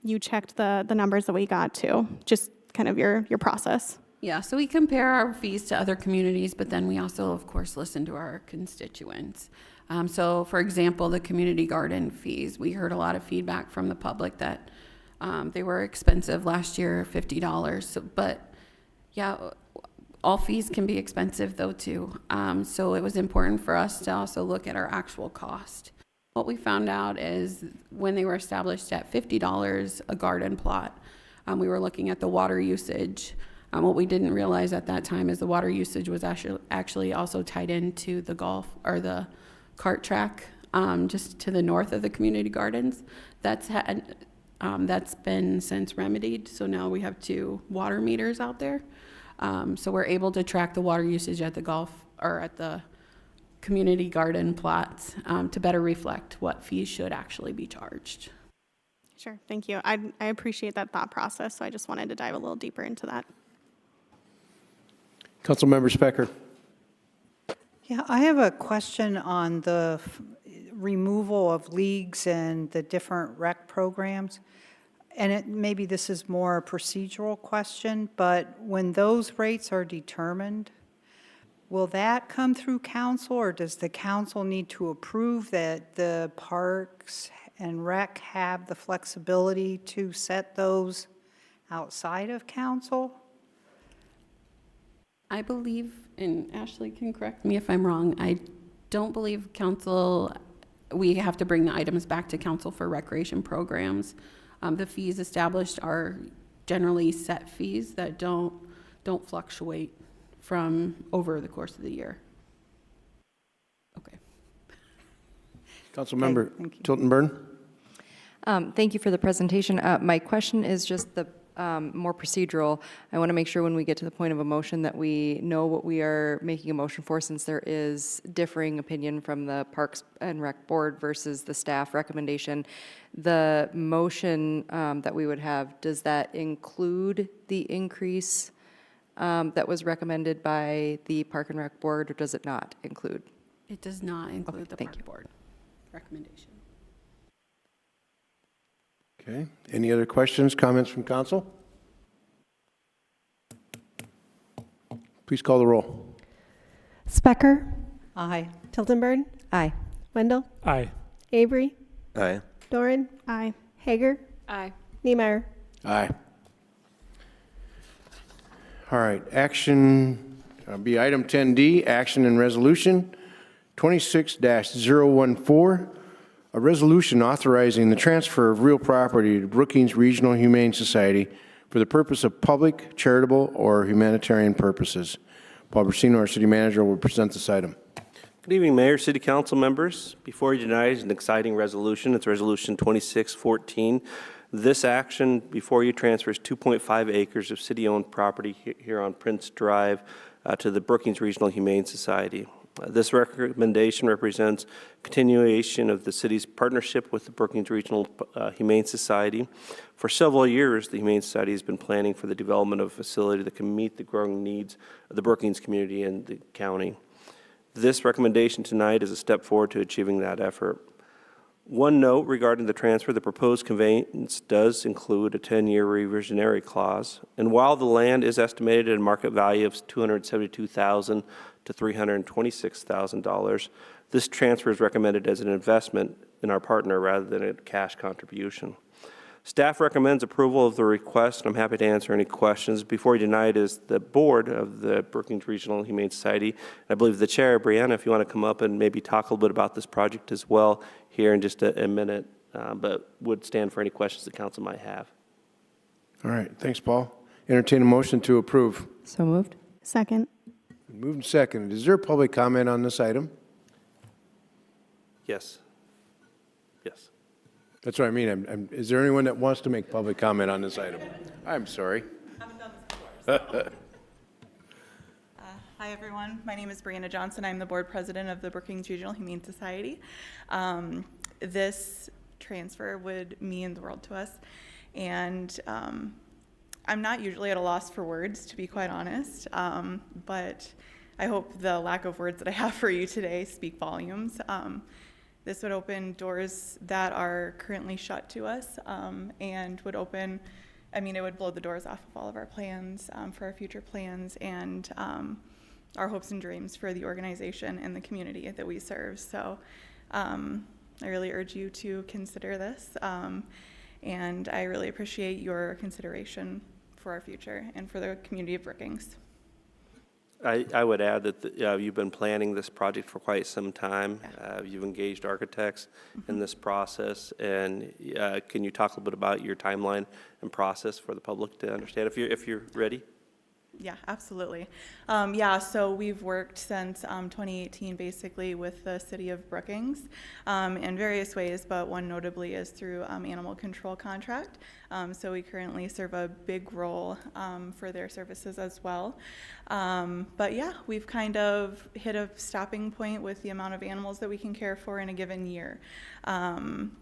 you checked the numbers that we got to, just kind of your process. Yeah, so we compare our fees to other communities, but then we also, of course, listen to our constituents. So, for example, the community garden fees, we heard a lot of feedback from the public that they were expensive last year, $50. So, but yeah, all fees can be expensive though too. So it was important for us to also look at our actual cost. What we found out is when they were established at $50 a garden plot, we were looking at the water usage. What we didn't realize at that time is the water usage was actually also tied into the golf or the cart track just to the north of the community gardens. That's been since remedied, so now we have 2 water meters out there. So we're able to track the water usage at the golf or at the community garden plots to better reflect what fees should actually be charged. Sure, thank you. I appreciate that thought process, so I just wanted to dive a little deeper into that. Councilmember Specker. Yeah, I have a question on the removal of leagues and the different rec programs. And maybe this is more a procedural question, but when those rates are determined, will that come through council, or does the council need to approve that the parks and rec have the flexibility to set those outside of council? I believe, and Ashley can correct me if I'm wrong, I don't believe council, we have to bring the items back to council for recreation programs. The fees established are generally set fees that don't fluctuate from over the course of the year. Okay. Councilmember thank you. Tilton Burn? Thank you for the presentation. My question is just the more procedural. I want to make sure when we get to the point of a motion that we know what we are making a motion for, since there is differing opinion from the Parks and Rec Board versus the staff recommendation. The motion that we would have, does that include the increase that was recommended by the Park and Rec Board, or does it not include? It does not include the thank park you. board recommendation. Okay. Any other questions, comments from council? Please call the roll. Specker, Aye. Tiltonburn, Aye. Wendell, Aye. Avery, Aye. Doran, Aye. Hager, Aye. Niemeyer. Aye. All right, action, be item 10D, action and resolution 26-014, a resolution authorizing the transfer of real property to Brookings Regional Humane Society for the purpose of public, charitable, or humanitarian purposes. Paul Brasino, our city manager, will present this item. Good evening, Mayor, City Council members. Before you tonight is an exciting resolution. It's Resolution 2614. This action before you transfers 2.5 acres of city-owned property here on Prince Drive to the Brookings Regional Humane Society. This recommendation represents continuation of the city's partnership with the Brookings Regional Humane Society. For several years, the Humane Society has been planning for the development of a facility that can meet the growing needs of the Brookings community and the county. This recommendation tonight is a step forward to achieving that effort. One note regarding the transfer, the proposed conveyance does include a 10-year reversionary clause. And while the land is estimated at a market value of $272,000 to $326,000, this transfer is recommended as an investment in our partner rather than a cash contribution. Staff recommends approval of the request, and I'm happy to answer any questions. Before you denied is the board of the Brookings Regional Humane Society. I believe the chair, Brianna, if you want to come up and maybe talk a little bit about this project as well here in just a minute, but would stand for any questions the council might have. All right, thanks, Paul. Entertain a motion to approve. So moved. Second. Moved and seconded. Is there public comment on this item? Yes. Yes. That's what I mean. Is there anyone that wants to make public comment on this item? I'm sorry. Hi, everyone. My name is Brianna Johnson. I'm the board president of the Brookings Regional Humane Society. This transfer would mean the world to us. And I'm not usually at a loss for words, to be quite honest. But I hope the lack of words that I have for you today speak volumes. This would open doors that are currently shut to us, and would open, it would blow the doors off of all of our plans, for our future plans, and our hopes and dreams for the organization and the community that we serve. So I really urge you to consider this, and I really appreciate your consideration for our future and for the community of Brookings. I would add that you've been planning this project for quite some time. You've engaged architects in this process, and can you talk a little bit about your timeline and process for the public to understand if you're ready? Yeah, absolutely. So we've worked since 2018 basically with the city of Brookings in various ways, but one notably is through animal control contract. So we currently serve a big role for their services as well. But yeah, we've kind of hit a stopping point with the amount of animals that we can care for in a given year.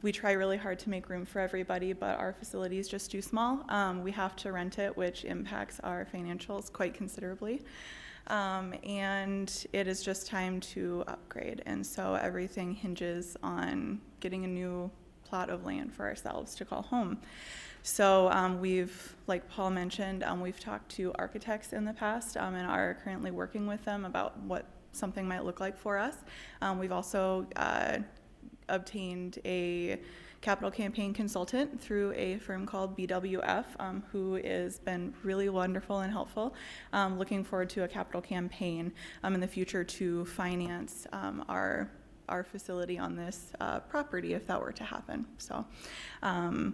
We try really hard to make room for everybody, but our facility is just too small. We have to rent it, which impacts our financials quite considerably. And it is just time to upgrade. And so everything hinges on getting a new plot of land for ourselves to call home. So we've, like Paul mentioned, we've talked to architects in the past and are currently working with them about what something might look like for us. We've also obtained a capital campaign consultant through a firm called BWF, who has been really wonderful and helpful. Looking forward to a capital campaign in the future to finance our facility on this property if that were to happen. So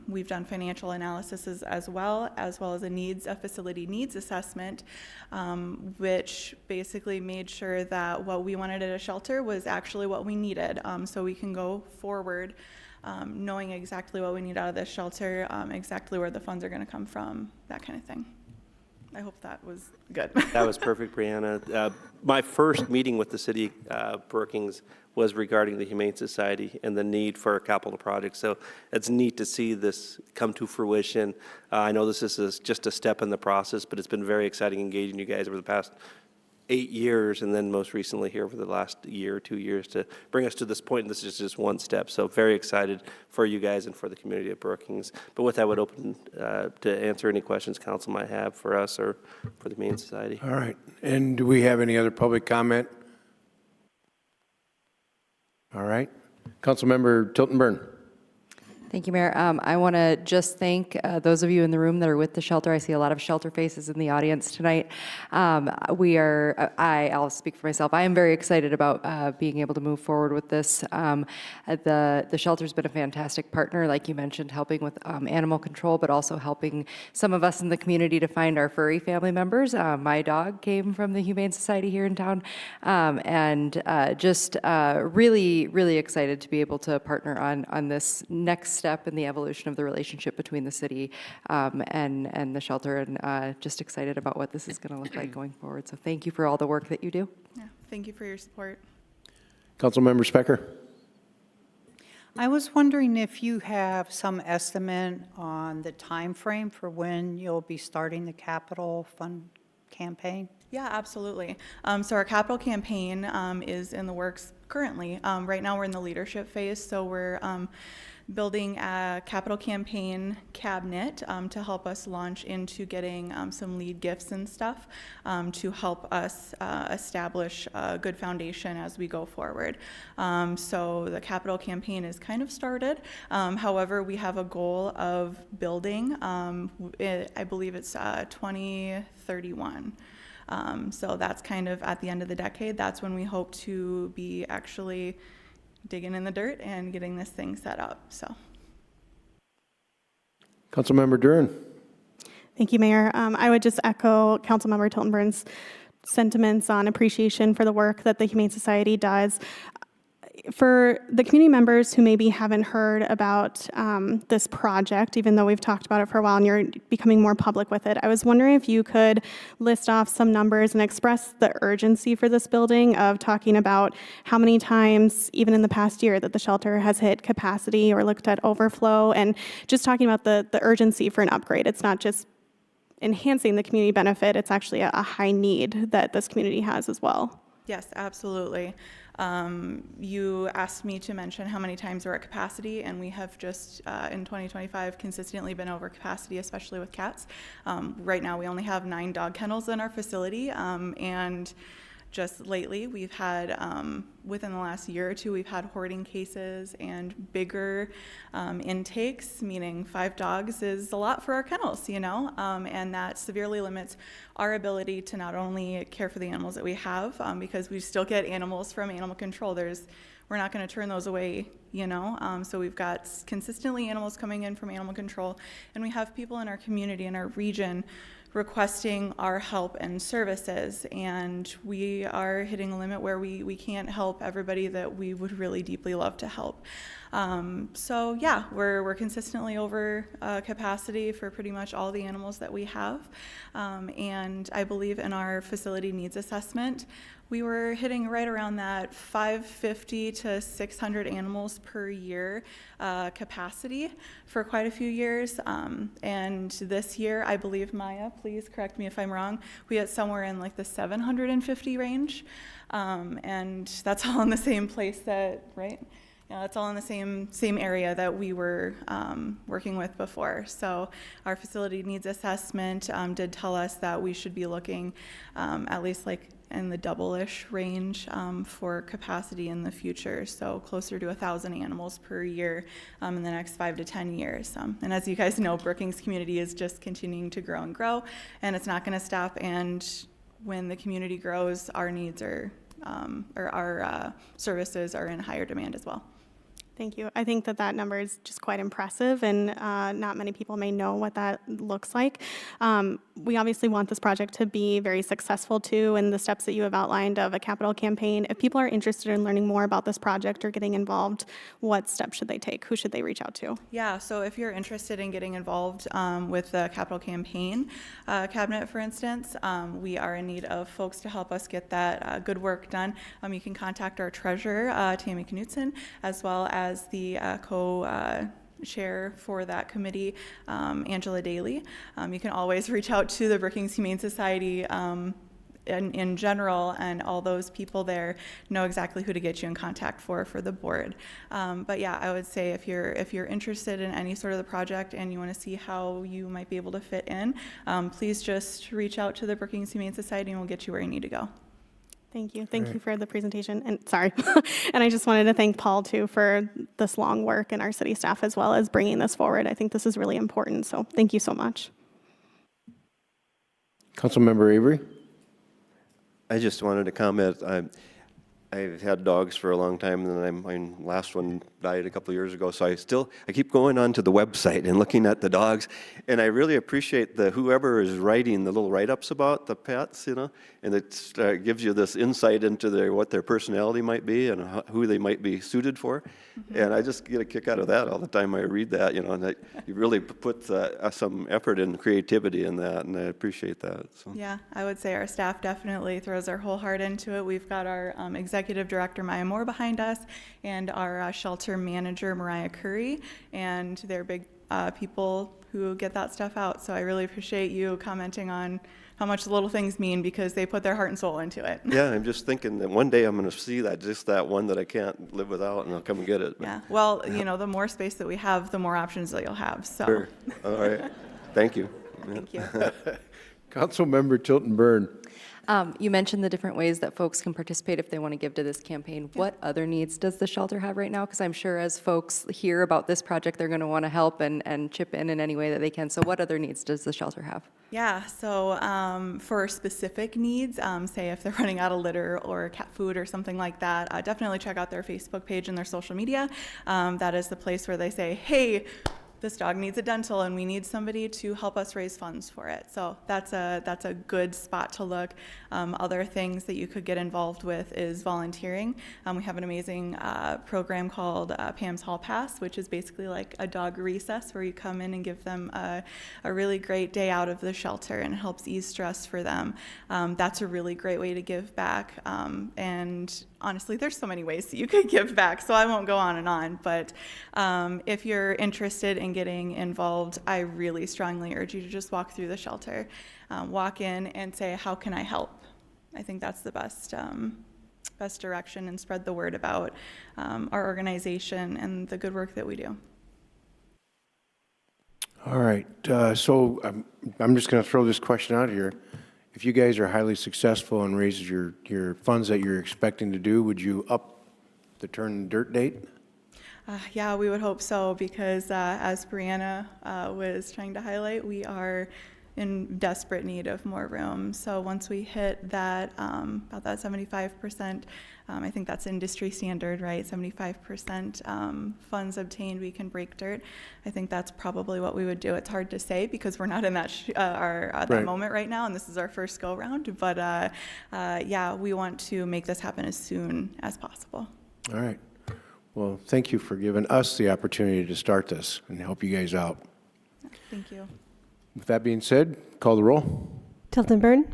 we've done financial analysis as well as a facility needs assessment, which basically made sure that what we wanted at a shelter was actually what we needed. So we can go forward knowing exactly what we need out of this shelter, exactly where the funds are going to come from, that kind of thing. I hope that was good. That was perfect, Brianna. My first meeting with the city Brookings was regarding the Humane Society and the need for a capital project. So it's neat to see this come to fruition. I know this is just a step in the process, but it's been very exciting engaging you guys over the past 8 years, and then most recently here over the last year or 2 years to bring us to this point. And this is just one step. So very excited for you guys and for the community of Brookings. But with that, I would open to answer any questions council might have for us or for the Humane Society. All right. And do we have any other public comment? All right. Councilmember Tilton Burn. Thank you, Mayor. I want to just thank those of you in the room that are with the shelter. I see a lot of shelter faces in the audience tonight. I'll speak for myself. I am very excited about being able to move forward with this. The shelter's been a fantastic partner, like you mentioned, helping with animal control, but also helping some of us in the community to find our furry family members. My dog came from the Humane Society here in town, and just really, really excited to be able to partner on this next step in the evolution of the relationship between the city and the shelter, and just excited about what this is going to look like going forward. So thank you for all the work that you do. Yeah, thank you for your support. Councilmember Specker. I was wondering if you have some estimate on the time frame for when you'll be starting the capital fund campaign? Yeah, absolutely. So our capital campaign is in the works currently. Right now we're in the leadership phase, so we're building a capital campaign cabinet to help us launch into getting some lead gifts and stuff to help us establish a good foundation as we go forward. So the capital campaign is kind of started. However, we have a goal of building, I believe it's 2031. So that's kind of at the end of the decade. That's when we hope to be actually digging in the dirt and getting this thing set up. So, Councilmember Duren. Thank you, Mayor. I would just echo Councilmember Tilton Burn's sentiments on appreciation for the work that the Humane Society does. For the community members who maybe haven't heard about this project, even though we've talked about it for a while and you're becoming more public with it, I was wondering if you could list off some numbers and express the urgency for this building of talking about how many times, even in the past year, that the shelter has hit capacity or looked at overflow, and just talking about the urgency for an upgrade. It's not just enhancing the community benefit, it's actually a high need that this community has as well. yes, absolutely. You asked me to mention how many times we're at capacity, and we have just in 2025 consistently been over capacity, especially with cats. Right now we only have 9 dog kennels in our facility, and just lately we've had, within the last year or two, we've had hoarding cases and bigger intakes, meaning 5 dogs is a lot for our kennels, you know, and that severely limits our ability to not only care for the animals that we have, because we still get animals from animal control. We're not going to turn those away, you know, so we've got consistently animals coming in from animal control, and we have people in our community, in our region, requesting our help and services, and we are hitting a limit where we can't help everybody that we would really deeply love to help. So yeah, we're consistently over capacity for pretty much all the animals that we have, and I believe in our facility needs assessment, we were hitting right around that 550 to 600 animals per year capacity for quite a few years. And this year, I believe, Maya, please correct me if I'm wrong, we had somewhere in like the 750 range. And that's all in the same place right? Yeah, it's all in the same area that we were working with before. So our facility needs assessment did tell us that we should be looking at least like in the double-ish range for capacity in the future, so closer to 1,000 animals per year in the next 5 to 10 years. And as you guys know, Brookings community is just continuing to grow and grow, and it's not going to stop. And when the community grows, our needs are, or our services are in higher demand as well. Thank you. I think that number is just quite impressive, and not many people may know what that looks like. We obviously want this project to be very successful too, and the steps that you have outlined of a capital campaign. If people are interested in learning more about this project or getting involved, what steps should they take? Who should they reach out to? Yeah, so if you're interested in getting involved with the capital campaign cabinet, for instance, we are in need of folks to help us get that good work done. You can contact our treasurer, Tammy Knutson, as well as the co-chair for that committee, Angela Daly. You can always reach out to the Brookings Humane Society in general, and all those people there know exactly who to get you in contact for the board. But yeah, I would say if you're interested in any sort of the project and you want to see how you might be able to fit in, please just reach out to the Brookings Humane Society and we'll get you where you need to go. Thank you. Thank you for the presentation. And sorry. And I just wanted to thank Paul too for this long work, and our city staff as well as bringing this forward. I think this is really important. So thank you so much. Councilmember Avery? I just wanted to comment. I've had dogs for a long time, and then my last one died a couple of years ago. So I keep going onto the website and looking at the dogs, and I really appreciate whoever is writing the little write-ups about the pets, and it gives you this insight into what their personality might be and who they might be suited for. Mm-hmm. And I just get a kick out of that all the time I read that, and that you really put some effort and creativity in that, and I appreciate that. So. Yeah, I would say our staff definitely throws their whole heart into it. We've got our executive director, Maya Moore, behind us, and our shelter manager, Mariah Curry, and they're big people who get that stuff out. So I really appreciate you commenting on how much the little things mean, because they put their heart and soul into it. Yeah, I'm just thinking that one day I'm going to see just that one that I can't live without, and I'll come and get it. Yeah, well, the more space that we have, the more options that you'll have. So. Sure. All right. Thank you. Thank you. Councilmember Tilton Burn. You mentioned the different ways that folks can participate if they want to give to this campaign. What other needs does the shelter have right now? Because I'm sure as folks hear about this project, they're going to want to help and chip in any way that they can. So what other needs does the shelter have? Yeah, so for specific needs, say if they're running out of litter or cat food or something like that, definitely check out their Facebook page and their social media. That is the place where they say, hey, this dog needs a dental and we need somebody to help us raise funds for it. So that's a good spot to look. Other things that you could get involved with is volunteering. We have an amazing program called Pam's Hall Pass, which is basically like a dog recess where you come in and give them a really great day out of the shelter, and it helps ease stress for them. That's a really great way to give back. And honestly, there's so many ways that you could give back, so I won't go on and on. But if you're interested in getting involved, I really strongly urge you to just walk through the shelter. Walk in and say, how can I help? I think that's the best direction, and spread the word about our organization and the good work that we do. All right, so I'm just going to throw this question out here. If you guys are highly successful and raise your funds that you're expecting to do, would you up the turn dirt date? Yeah, we would hope so, because as Brianna was trying to highlight, we are in desperate need of more room. So once we hit that, about that 75%, I think that's industry standard, right? 75% funds obtained, we can break dirt. I think that's probably what we would do. It's hard to say because we're not in that that moment right now, and this is our first go round. But yeah, we want to make this happen as soon as possible. All right. Well, thank you for giving us the opportunity to start this and help you guys out. Thank you. With that being said, call the roll. Tilton Burn?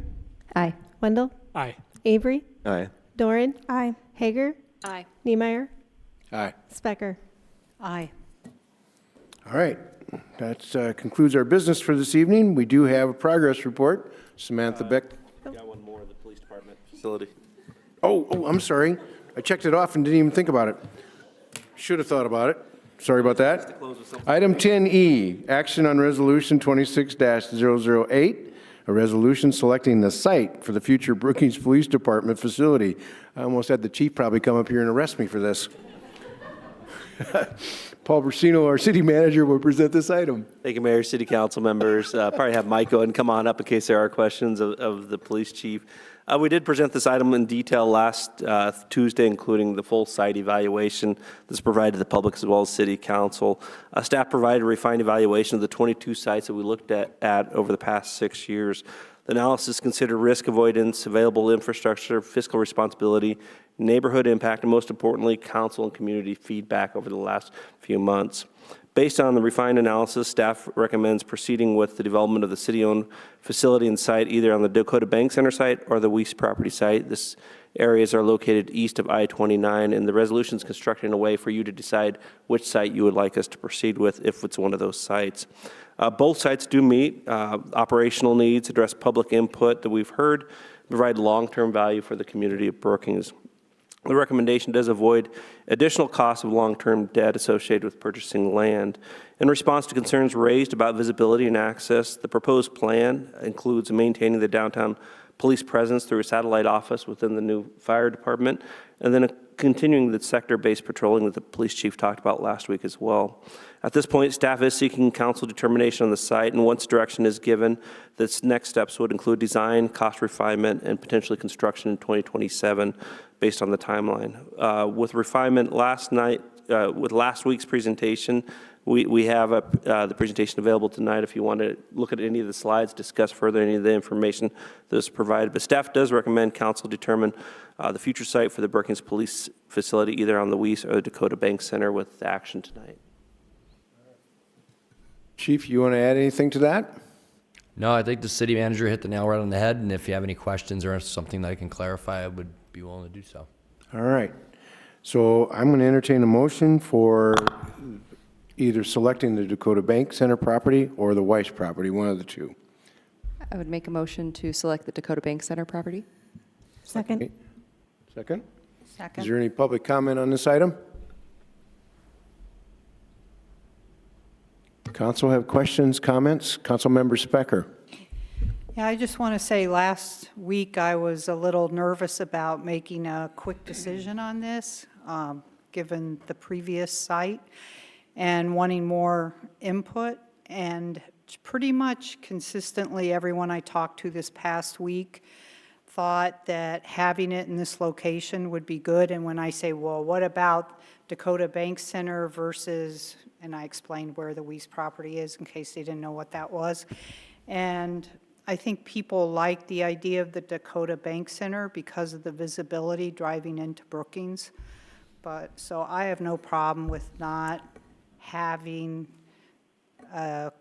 Aye. Wendell? Aye. Avery? Aye. Doran? Aye. Hager? Aye. Niemeyer? Aye. Specker? Aye. All right. That concludes our business for this evening. We do have a progress report. Samantha Beck. Got one more, the police department facility. Oh, I'm sorry. I checked it off and didn't even think about it. Should have thought about it. Sorry about that. Item 10E, action on resolution 26-008, a resolution selecting the site for the future Brookings Police Department facility. I almost had the chief probably come up here and arrest me for this. Paul Brusino, our city manager, will present this item. Thank you, Mayor, City Council members. Probably have Mike go ahead and come on up in case there are questions of the police chief. We did present this item in detail last Tuesday, including the full site evaluation that's provided to the public as well as City Council. Staff provided a refined evaluation of the 22 sites that we looked at over the past 6 years. The analysis considered risk avoidance, available infrastructure, fiscal responsibility, neighborhood impact, and most importantly, council and community feedback over the last few months. Based on the refined analysis, staff recommends proceeding with the development of the city-owned facility and site either on the Dakota Bank Center site or the Weiss property site. This areas are located east of I-29, and the resolution is constructed in a way for you to decide which site you would like us to proceed with if it's one of those sites. Both sites do meet operational needs, address public input that we've heard, provide long-term value for the community of Brookings. The recommendation does avoid additional costs of long-term debt associated with purchasing land. In response to concerns raised about visibility and access, the proposed plan includes maintaining the downtown police presence through a satellite office within the new fire department, and then continuing the sector-based patrolling that the police chief talked about last week as well. At this point, staff is seeking council determination on the site, and once direction is given, the next steps would include design, cost refinement, and potentially construction in 2027 based on the timeline. With refinement last night, with last week's presentation, we have the presentation available tonight if you want to look at any of the slides, discuss further any of the information that is provided. But staff does recommend council determine the future site for the Brookings Police Facility either on the Weiss or the Dakota Bank Center with action tonight. Chief, you want to add anything to that? No, I think the city manager hit the nail right on the head, and if you have any questions or something that I can clarify, I would be willing to do so. All right. So I'm going to entertain a motion for either selecting the Dakota Bank Center property or the Weiss property, one of the two. I would make a motion to select the Dakota Bank Center property. Second. Second? Second. Is there any public comment on this item? Council have questions, comments? Councilmember Specker. Yeah, I just want to say last week I was a little nervous about making a quick decision on this, given the previous site, and wanting more input. And pretty much consistently, everyone I talked to this past week thought that having it in this location would be good. And when I say, well, what about Dakota Bank Center versus, and I explained where the Weiss property is in case they didn't know what that was. And I think people like the idea of the Dakota Bank Center because of the visibility driving into Brookings. But so I have no problem with not having another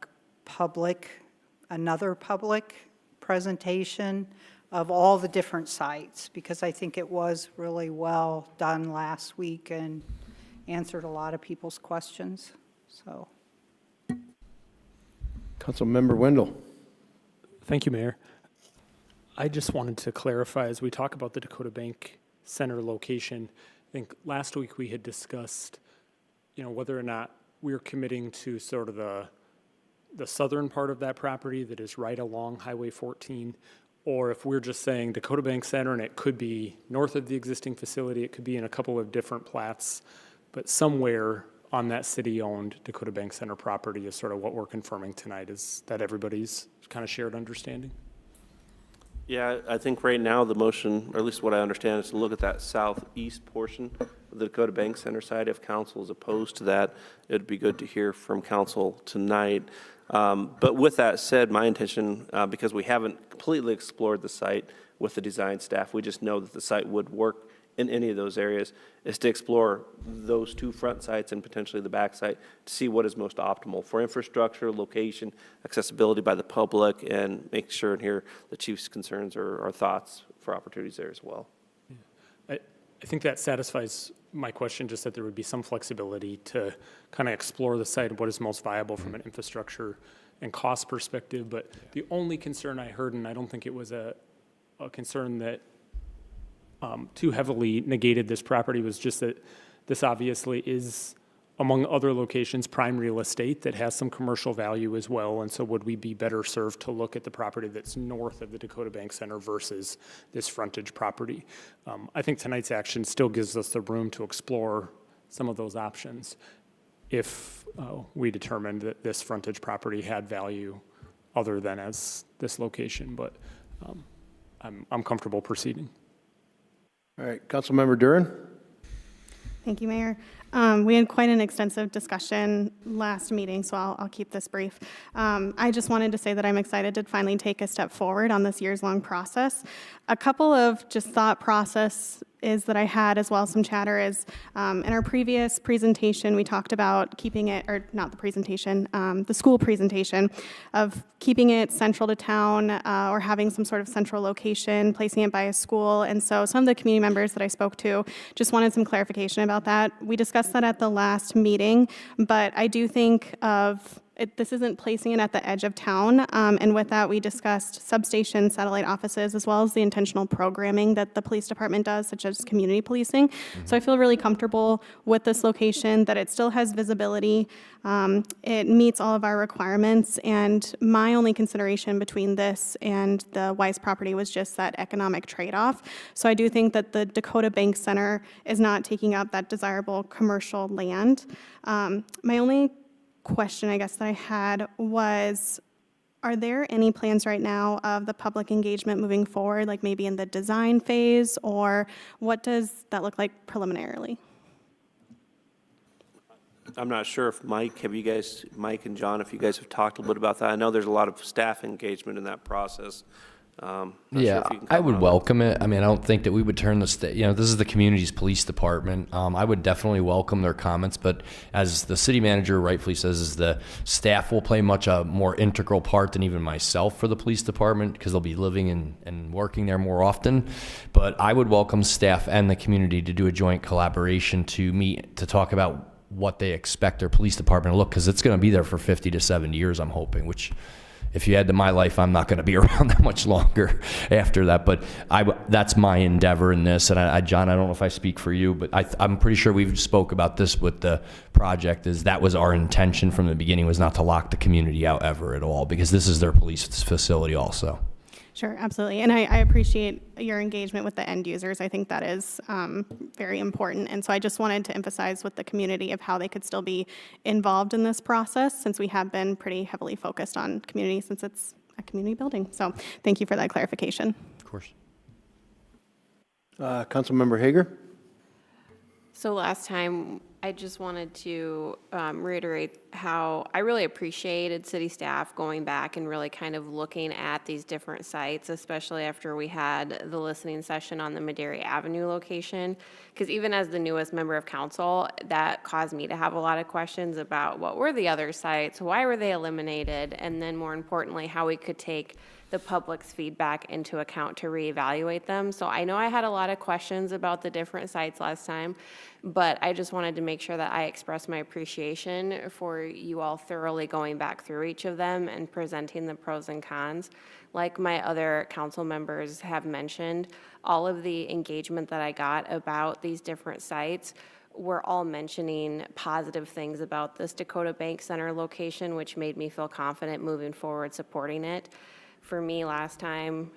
public presentation of all the different sites, because I think it was really well done last week and answered a lot of people's questions. So, Councilmember Wendell. Thank you, Mayor. I just wanted to clarify as we talk about the Dakota Bank Center location. I think last week we had discussed, whether or not we're committing to sort of the southern part of that property that is right along Highway 14, or if we're just saying Dakota Bank Center and it could be north of the existing facility, it could be in a couple of different plats, but somewhere on that city-owned Dakota Bank Center property is sort of what we're confirming tonight. Is that everybody's kind of shared understanding? Yeah, I think right now the motion, or at least what I understand, is to look at that southeast portion of the Dakota Bank Center side. If council is opposed to that, it'd be good to hear from council tonight. But with that said, my intention, because we haven't completely explored the site with the design staff, we just know that the site would work in any of those areas, is to explore those two front sites and potentially the back site to see what is most optimal for infrastructure, location, accessibility by the public, and make sure and hear the chief's concerns or thoughts for opportunities there as well. I think that satisfies my question, just that there would be some flexibility to kind of explore the site and what is most viable from an infrastructure and cost perspective. But the only concern I heard, and I don't think it was a concern that too heavily negated this property, was just that this obviously is among other locations, prime real estate that has some commercial value as well. And so would we be better served to look at the property that's north of the Dakota Bank Center versus this frontage property? I think tonight's action still gives us the room to explore some of those options if we determined that this frontage property had value other than as this location. But I'm comfortable proceeding. All right, Councilmember Duran? Thank you, Mayor. We had quite an extensive discussion last meeting, so I'll keep this brief. I just wanted to say that I'm excited to finally take a step forward on this years-long process. A couple of just thought process is that I had as well, some chatter is, in our previous presentation, we talked about keeping it, or not the presentation, the school presentation, of keeping it central to town or having some sort of central location, placing it by a school. And so some of the community members that I spoke to just wanted some clarification about that. We discussed that at the last meeting, but I do think of this isn't placing it at the edge of town, and with that, we discussed substation satellite offices, as well as the intentional programming that the police department does, such as community policing. So I feel really comfortable with this location, that it still has visibility, it meets all of our requirements, and my only consideration between this and the Weiss property was just that economic trade-off. So I do think that the Dakota Bank Center is not taking up that desirable commercial land. My only question, I guess, that I had was, are there any plans right now of the public engagement moving forward, like maybe in the design phase, or what does that look like preliminarily? I'm not sure if Mike and John, if you guys have talked a little bit about that. I know there's a lot of staff engagement in that process. Yeah, I would welcome it. I mean, I don't think that we would turn this is the community's police department. I would definitely welcome their comments, but as the city manager rightfully says, is the staff will play much a more integral part than even myself for the police department, because they'll be living and working there more often. But I would welcome staff and the community to do a joint collaboration to meet, to talk about what they expect their police department to look, because it's going to be there for 50 to 70 years, I'm hoping, which, if you add to my life, I'm not going to be around that much longer after that. But that's my endeavor in this. And John, I don't know if I speak for you, but I'm pretty sure we've spoke about this with the project, is that was our intention from the beginning, was not to lock the community out ever at all, because this is their police facility also. Sure, absolutely. And I appreciate your engagement with the end users. I think that is very important. And so I just wanted to emphasize with the community of how they could still be involved in this process, since we have been pretty heavily focused on community since it's a community building. So thank you for that clarification. Of course. Councilmember Hager? So last time, I just wanted to reiterate how I really appreciated city staff going back and really kind of looking at these different sites, especially after we had the listening session on the Madera Avenue location. Because even as the newest member of council, that caused me to have a lot of questions about what were the other sites, why were they eliminated, and then more importantly, how we could take the public's feedback into account to reevaluate them. So I know I had a lot of questions about the different sites last time, but I just wanted to make sure that I expressed my appreciation for you all thoroughly going back through each of them and presenting the pros and cons. Like my other council members have mentioned, all of the engagement that I got about these different sites were all mentioning positive things about this Dakota Bank Center location, which made me feel confident moving forward supporting it. For me, last time,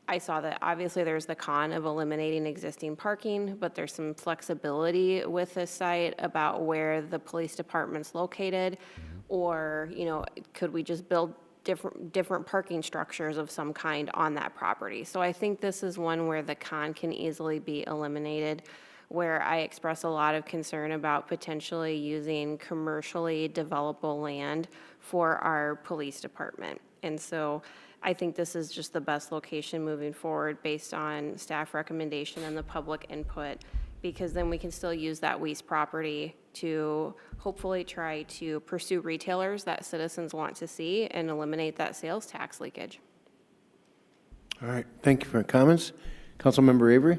I saw that obviously there's the con of eliminating existing parking, but there's some flexibility with this site about where the police department's located, or, could we just build different parking structures of some kind on that property? So I think this is one where the con can easily be eliminated, where I express a lot of concern about potentially using commercially developable land for our police department. And so I think this is just the best location moving forward based on staff recommendation and the public input, because then we can still use that Weiss property to hopefully try to pursue retailers that citizens want to see and eliminate that sales tax leakage. All right, thank you for your comments. Councilmember Avery?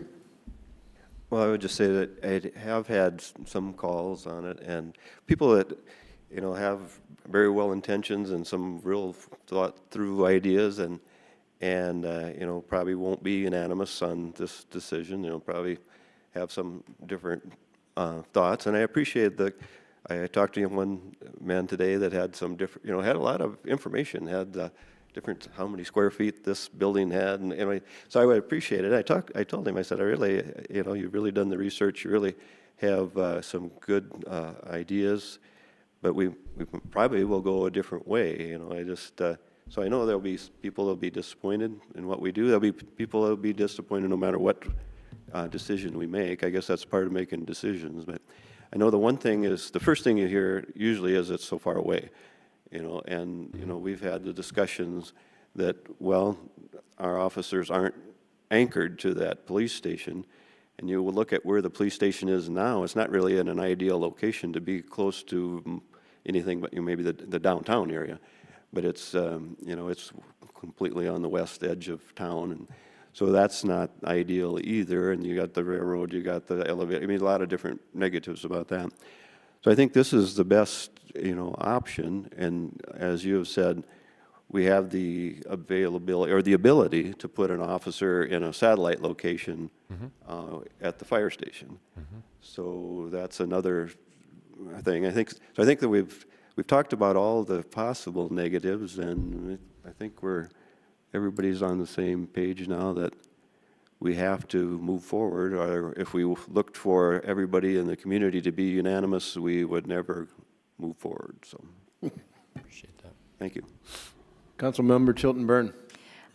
Well, I would just say that I have had some calls on it, and people that, have very well intentions and some real thought through ideas, and probably won't be unanimous on this decision. Probably have some different thoughts, and I appreciate I talked to one man today that had some different, had a lot of information, had different, how many square feet this building had, and anyway, so I would appreciate it. I told him, I said, I really, you've really done the research, you really have some good ideas, but we probably will go a different way, I just, so I know there'll be people that'll be disappointed in what we do. There'll be people that'll be disappointed no matter what decision we make. I guess that's part of making decisions, but I know the one thing is, the first thing you hear usually is it's so far away, and, we've had the discussions that, well, our officers aren't anchored to that police station, and you will look at where the police station is now, it's not really in an ideal location to be close to anything but maybe the downtown area, but it's, it's completely on the west edge of town, and so that's not ideal either, and you got the railroad, you got the elevator, a lot of different negatives about that. So I think this is the best, option, and as you have said, we have the availability, or the ability to put an officer in a satellite location at the fire station. So that's another thing. I think that we've talked about all the possible negatives, and I think everybody's on the same page now that we have to move forward, or if we looked for everybody in the community to be unanimous, we would never move forward. So, Appreciate that. Thank you. Councilmember Chilton Byrne.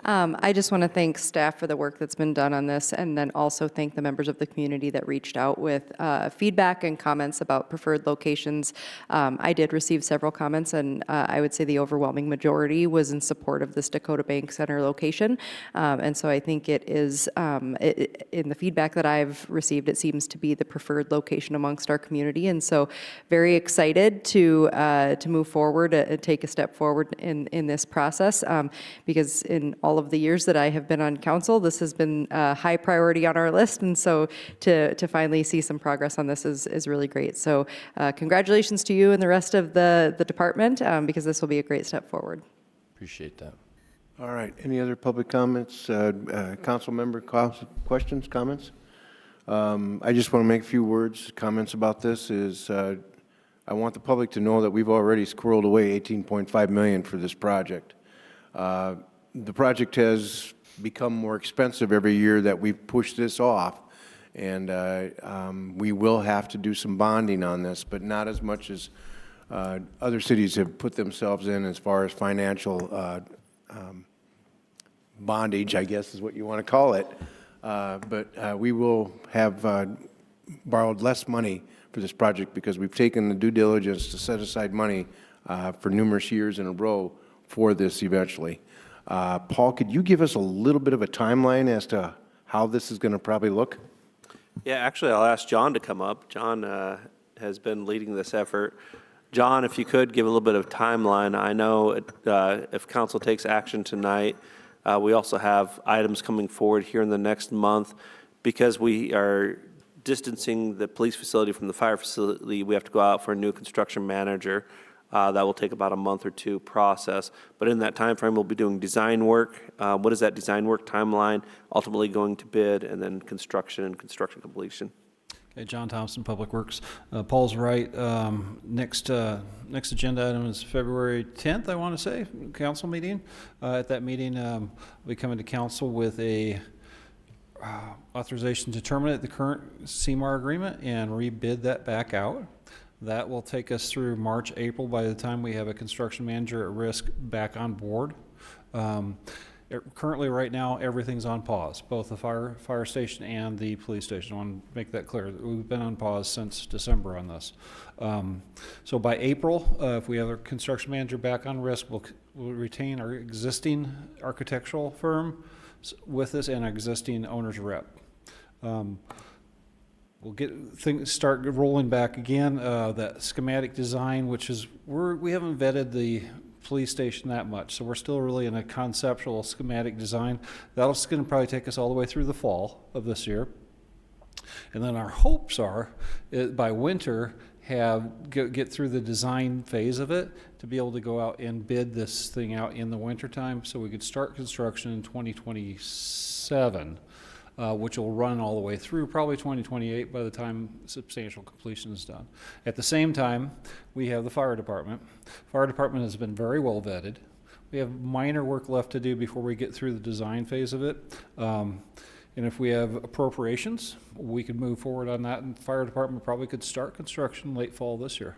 I just want to thank staff for the work that's been done on this, and then also thank the members of the community that reached out with feedback and comments about preferred locations. I did receive several comments, and I would say the overwhelming majority was in support of this Dakota Bank Center location. And so I think it is, in the feedback that I've received, it seems to be the preferred location amongst our community. And so very excited to move forward and take a step forward in this process, because in all of the years that I have been on council, this has been a high priority on our list, and so to finally see some progress on this is really great. So congratulations to you and the rest of the department, because this will be a great step forward. Appreciate that. All right, any other public comments? Council member questions, comments? I just want to make a few comments about this. I want the public to know that we've already squirreled away $18.5 million for this project. The project has become more expensive every year that we've pushed this off, and we will have to do some bonding on this, but not as much as other cities have put themselves in as far as financial bondage, I guess is what you want to call it. But we will have borrowed less money for this project because we've taken the due diligence to set aside money for numerous years in a row for this eventually. Paul, could you give us a little bit of a timeline as to how this is going to probably look? Yeah, actually, I'll ask John to come up. John has been leading this effort. John, if you could give a little bit of timeline. I know if council takes action tonight, we also have items coming forward here in the next month. Because we are distancing the police facility from the fire facility, we have to go out for a new construction manager. That will take about a month or two process. But in that time frame, we'll be doing design work. What is that design work timeline? Ultimately going to bid, and then construction and construction completion. Okay, John Thompson, Public Works. Paul's right. Next agenda item is February 10th, I want to say, council meeting. At that meeting, we'll be coming to council with a authorization to terminate the current CMAR agreement and rebid that back out. That will take us through March, April, by the time we have a construction manager at risk back on board. Currently, right now, everything's on pause, both the fire station and the police station. I want to make that clear. We've been on pause since December on this. So by April, if we have a construction manager back on risk, we'll retain our existing architectural firm with this and our existing owner's rep. We'll get things start rolling back again. That schematic design, which is we haven't vetted the police station that much, so we're still really in a conceptual schematic design. That's going to probably take us all the way through the fall of this year, and then our hopes are by winter get through the design phase of it to be able to go out and bid this thing out in the wintertime, so we could start construction in 2027. which will run all the way through probably 2028 by the time substantial completion is done. At the same time, we have the fire department. Fire department has been very well vetted. We have minor work left to do before we get through the design phase of it. And if we have appropriations, we could move forward on that, and the fire department probably could start construction late fall this year.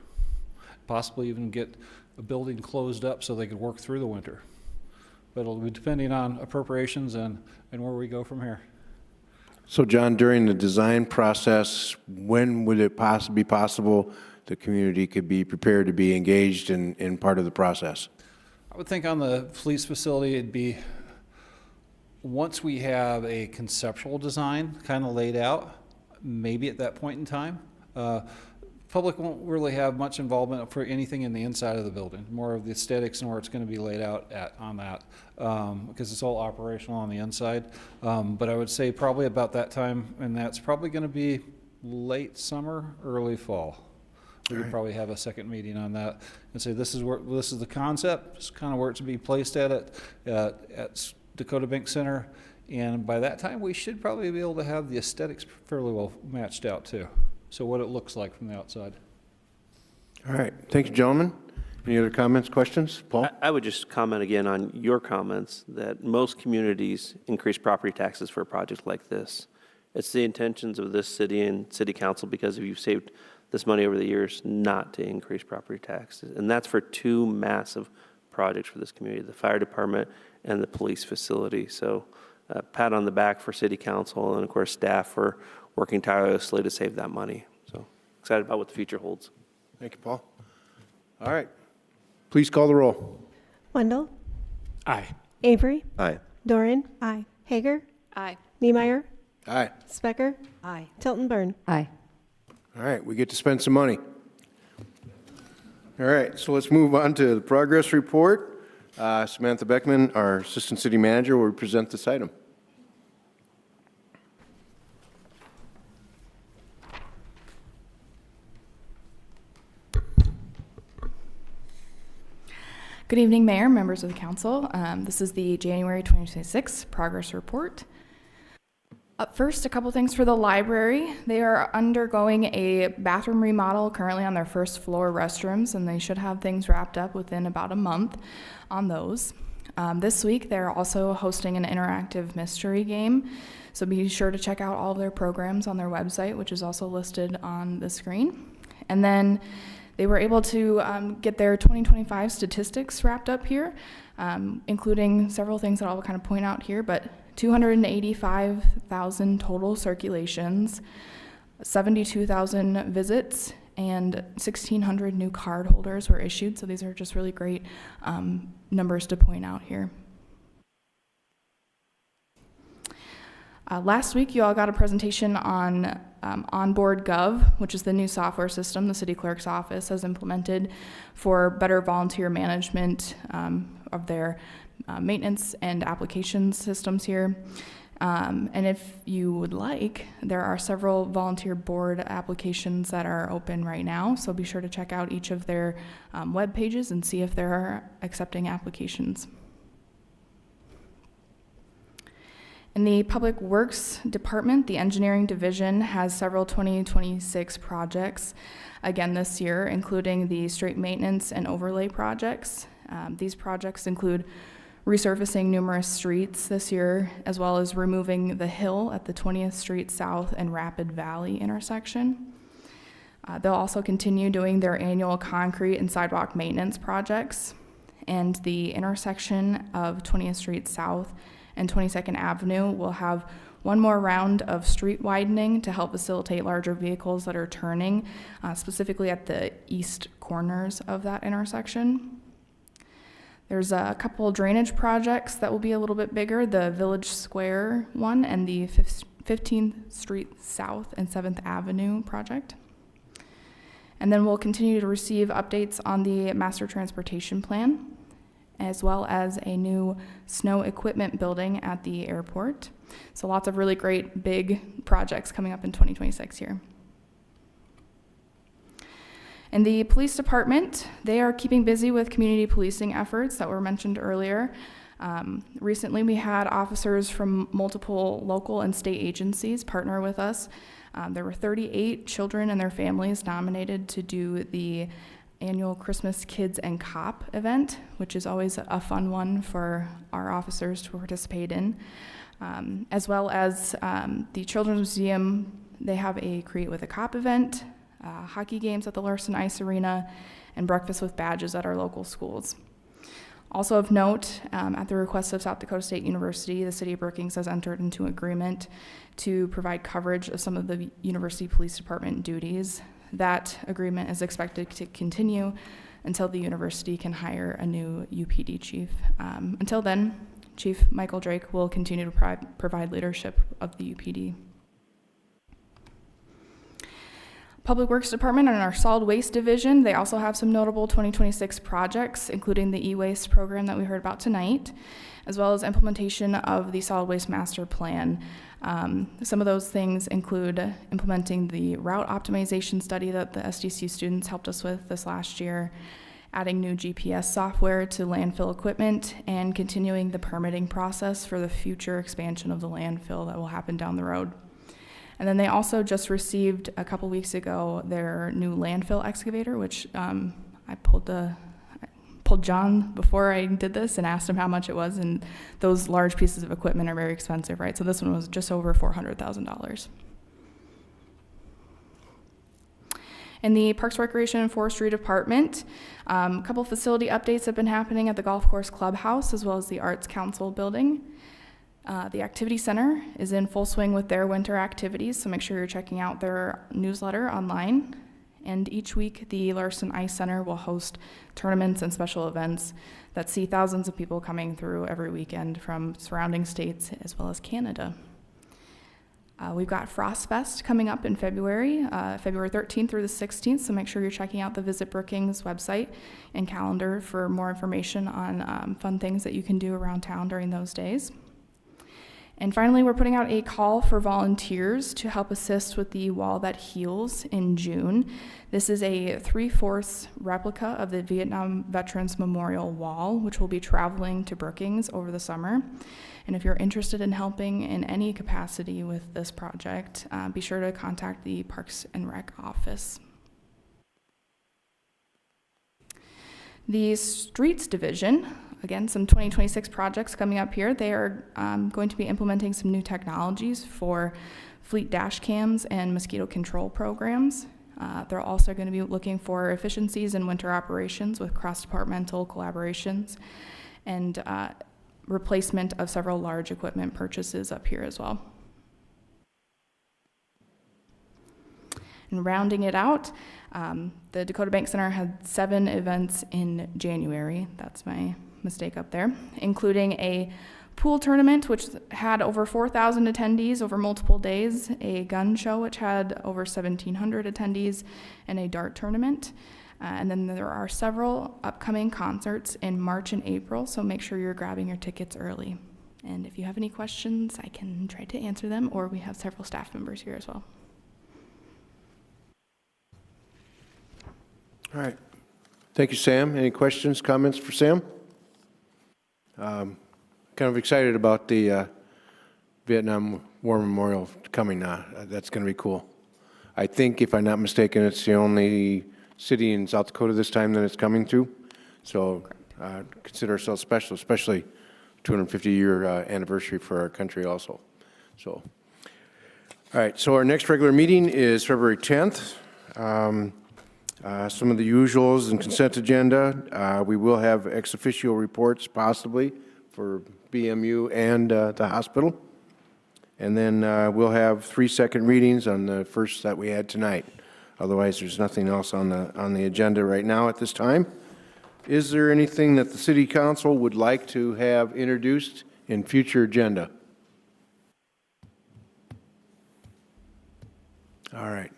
Possibly even get a building closed up so they could work through the winter. But it'll be depending on appropriations and where we go from here. So John, during the design process, when would it be possible the community could be prepared to be engaged in part of the process? I would think on the police facility, it'd be once we have a conceptual design kind of laid out, maybe at that point in time. Public won't really have much involvement for anything in the inside of the building, more of the aesthetics and where it's going to be laid out on that, because it's all operational on the inside. But I would say probably about that time, and that's probably going to be late summer, early fall. We could probably have a second meeting on that and say this is the concept, this is kind of where it's to be placed at Dakota Bank Center, and by that time we should probably be able to have the aesthetics fairly well matched out too. So what it looks like from the outside. All right, thank you, gentlemen. Any other comments, questions? Paul? I would just comment again on your comments that most communities increase property taxes for a project like this. It's the intentions of this city and city council, because if you've saved this money over the years, not to increase property taxes. And that's for two massive projects for this community, the fire department and the police facility. So pat on the back for city council and of course staff for working tirelessly to save that money. So excited about what the future holds. Thank you, Paul. All right, please call the roll. Wendell? Aye. Avery? Aye. Doran? Aye. Hager? Aye. Niemeyer? Aye. Specker? Aye. Tilton Burn? Aye. All right, we get to spend some money. All right, so let's move on to the progress report. Samantha Beckman, our Assistant City Manager, will present this item. Good evening, Mayor, members of the council. This is the January 2026 progress report. Up first, a couple things for the library. They are undergoing a bathroom remodel currently on their first floor restrooms, and they should have things wrapped up within about a month on those. This week, they're also hosting an interactive mystery game, so be sure to check out all of their programs on their website, which is also listed on the screen. And then they were able to get their 2025 statistics wrapped up here, including several things that I'll kind of point out here, but 285,000 total circulations, 72,000 visits, and 1,600 new card holders were issued. So these are just really great numbers to point out here. Last week, you all got a presentation on Onboard Gov, which is the new software system the city clerk's office has implemented for better volunteer management of their maintenance and application systems here. And if you would like, there are several volunteer board applications that are open right now, so be sure to check out each of their web pages and see if there are accepting applications. In the Public Works Department, the Engineering Division has several 2026 projects again this year, including the street maintenance and overlay projects. These projects include resurfacing numerous streets this year, as well as removing the hill at the 20th Street South and Rapid Valley intersection. They'll also continue doing their annual concrete and sidewalk maintenance projects, and the intersection of 20th Street South and 22nd Avenue will have one more round of street widening to help facilitate larger vehicles that are turning, specifically at the east corners of that intersection. There's a couple drainage projects that will be a little bit bigger, the Village Square one and the 15th Street South and 7th Avenue project. And then we'll continue to receive updates on the master transportation plan, as well as a new snow equipment building at the airport. So lots of really great big projects coming up in 2026 here. In the police department, they are keeping busy with community policing efforts that were mentioned earlier. Recently, we had officers from multiple local and state agencies partner with us. There were 38 children and their families nominated to do the annual Christmas Kids and Cop event, which is always a fun one for our officers to participate in. As well as the Children's Museum, they have a Create with a Cop event, hockey games at the Larson Ice Arena, and breakfast with badges at our local schools. Also of note, at the request of South Dakota State University, the City of Brookings has entered into an agreement to provide coverage of some of the University Police Department duties. That agreement is expected to continue until the university can hire a new UPD chief. Until then, Chief Michael Drake will continue to provide leadership of the UPD. Public Works Department and our Solid Waste Division, they also have some notable 2026 projects, including the e-waste program that we heard about tonight, as well as implementation of the Solid Waste Master Plan. Some of those things include implementing the route optimization study that the SDC students helped us with this last year, adding new GPS software to landfill equipment, and continuing the permitting process for the future expansion of the landfill that will happen down the road. And then they also just received a couple weeks ago their new landfill excavator, which I pulled John before I did this and asked him how much it was, and those large pieces of equipment are very expensive, right? So this one was just over $400,000. In the Parks, Recreation, and Forestry Department, a couple facility updates have been happening at the Golf Course Clubhouse as well as the Arts Council building. The Activity Center is in full swing with their winter activities, so make sure you're checking out their newsletter online. And each week, the Larson Ice Center will host tournaments and special events that see thousands of people coming through every weekend from surrounding states as well as Canada. We've got Frost Fest coming up in February, February 13th through the 16th, so make sure you're checking out the Visit Brookings website and calendar for more information on fun things that you can do around town during those days. And finally, we're putting out a call for volunteers to help assist with the Wall That Heals in June. This is a 3/4 replica of the Vietnam Veterans Memorial Wall, which will be traveling to Brookings over the summer. And if you're interested in helping in any capacity with this project, be sure to contact the Parks and Rec office. The Streets Division, again, some 2026 projects coming up here. They are going to be implementing some new technologies for fleet dash cams and mosquito control programs. They're also going to be looking for efficiencies in winter operations with cross-departmental collaborations and replacement of several large equipment purchases up here as well. And rounding it out, the Dakota Bank Center had 7 events in January. That's my mistake up there, including a pool tournament, which had over 4,000 attendees over multiple days, a gun show, which had over 1,700 attendees, and a dart tournament. And then there are several upcoming concerts in March and April, so make sure you're grabbing your tickets early. And if you have any questions, I can try to answer them, or we have several staff members here as well. All right. Thank you, Sam. Any questions, comments for Sam? Kind of excited about the Vietnam War Memorial coming. That's going to be cool. I think, if I'm not mistaken, it's the only city in South Dakota this time that it's coming to. So consider ourselves special, especially 250-year anniversary for our country also. So, all right. So our next regular meeting is February 10th. Some of the usuals and consent agenda. We will have ex officio reports possibly for BMU and the hospital. And then we'll have 3 second readings on the first that we had tonight. Otherwise, there's nothing else on the agenda right now at this time. Is there anything that the City Council would like to have introduced in future agenda? All right.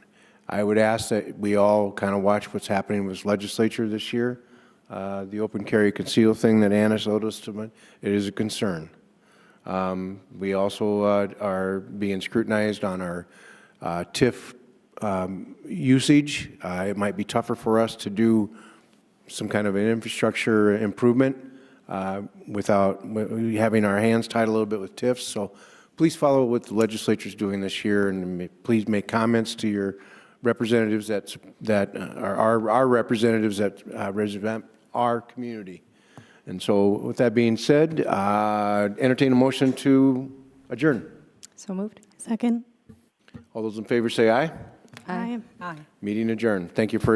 I would ask that we all kind of watch what's happening with legislature this year. The open carry conceal thing that Anna showed us tonight, it is a concern. We also are being scrutinized on our TIF usage. It might be tougher for us to do some kind of an infrastructure improvement without having our hands tied a little bit with TIFs. So please follow what the legislature's doing this year, and please make comments to your representatives that are our representatives that represent our community. And so with that being said, entertain a motion to adjourn. So moved. Second. All those in favor say aye. Aye. Aye. Meeting adjourned. Thank you for attending.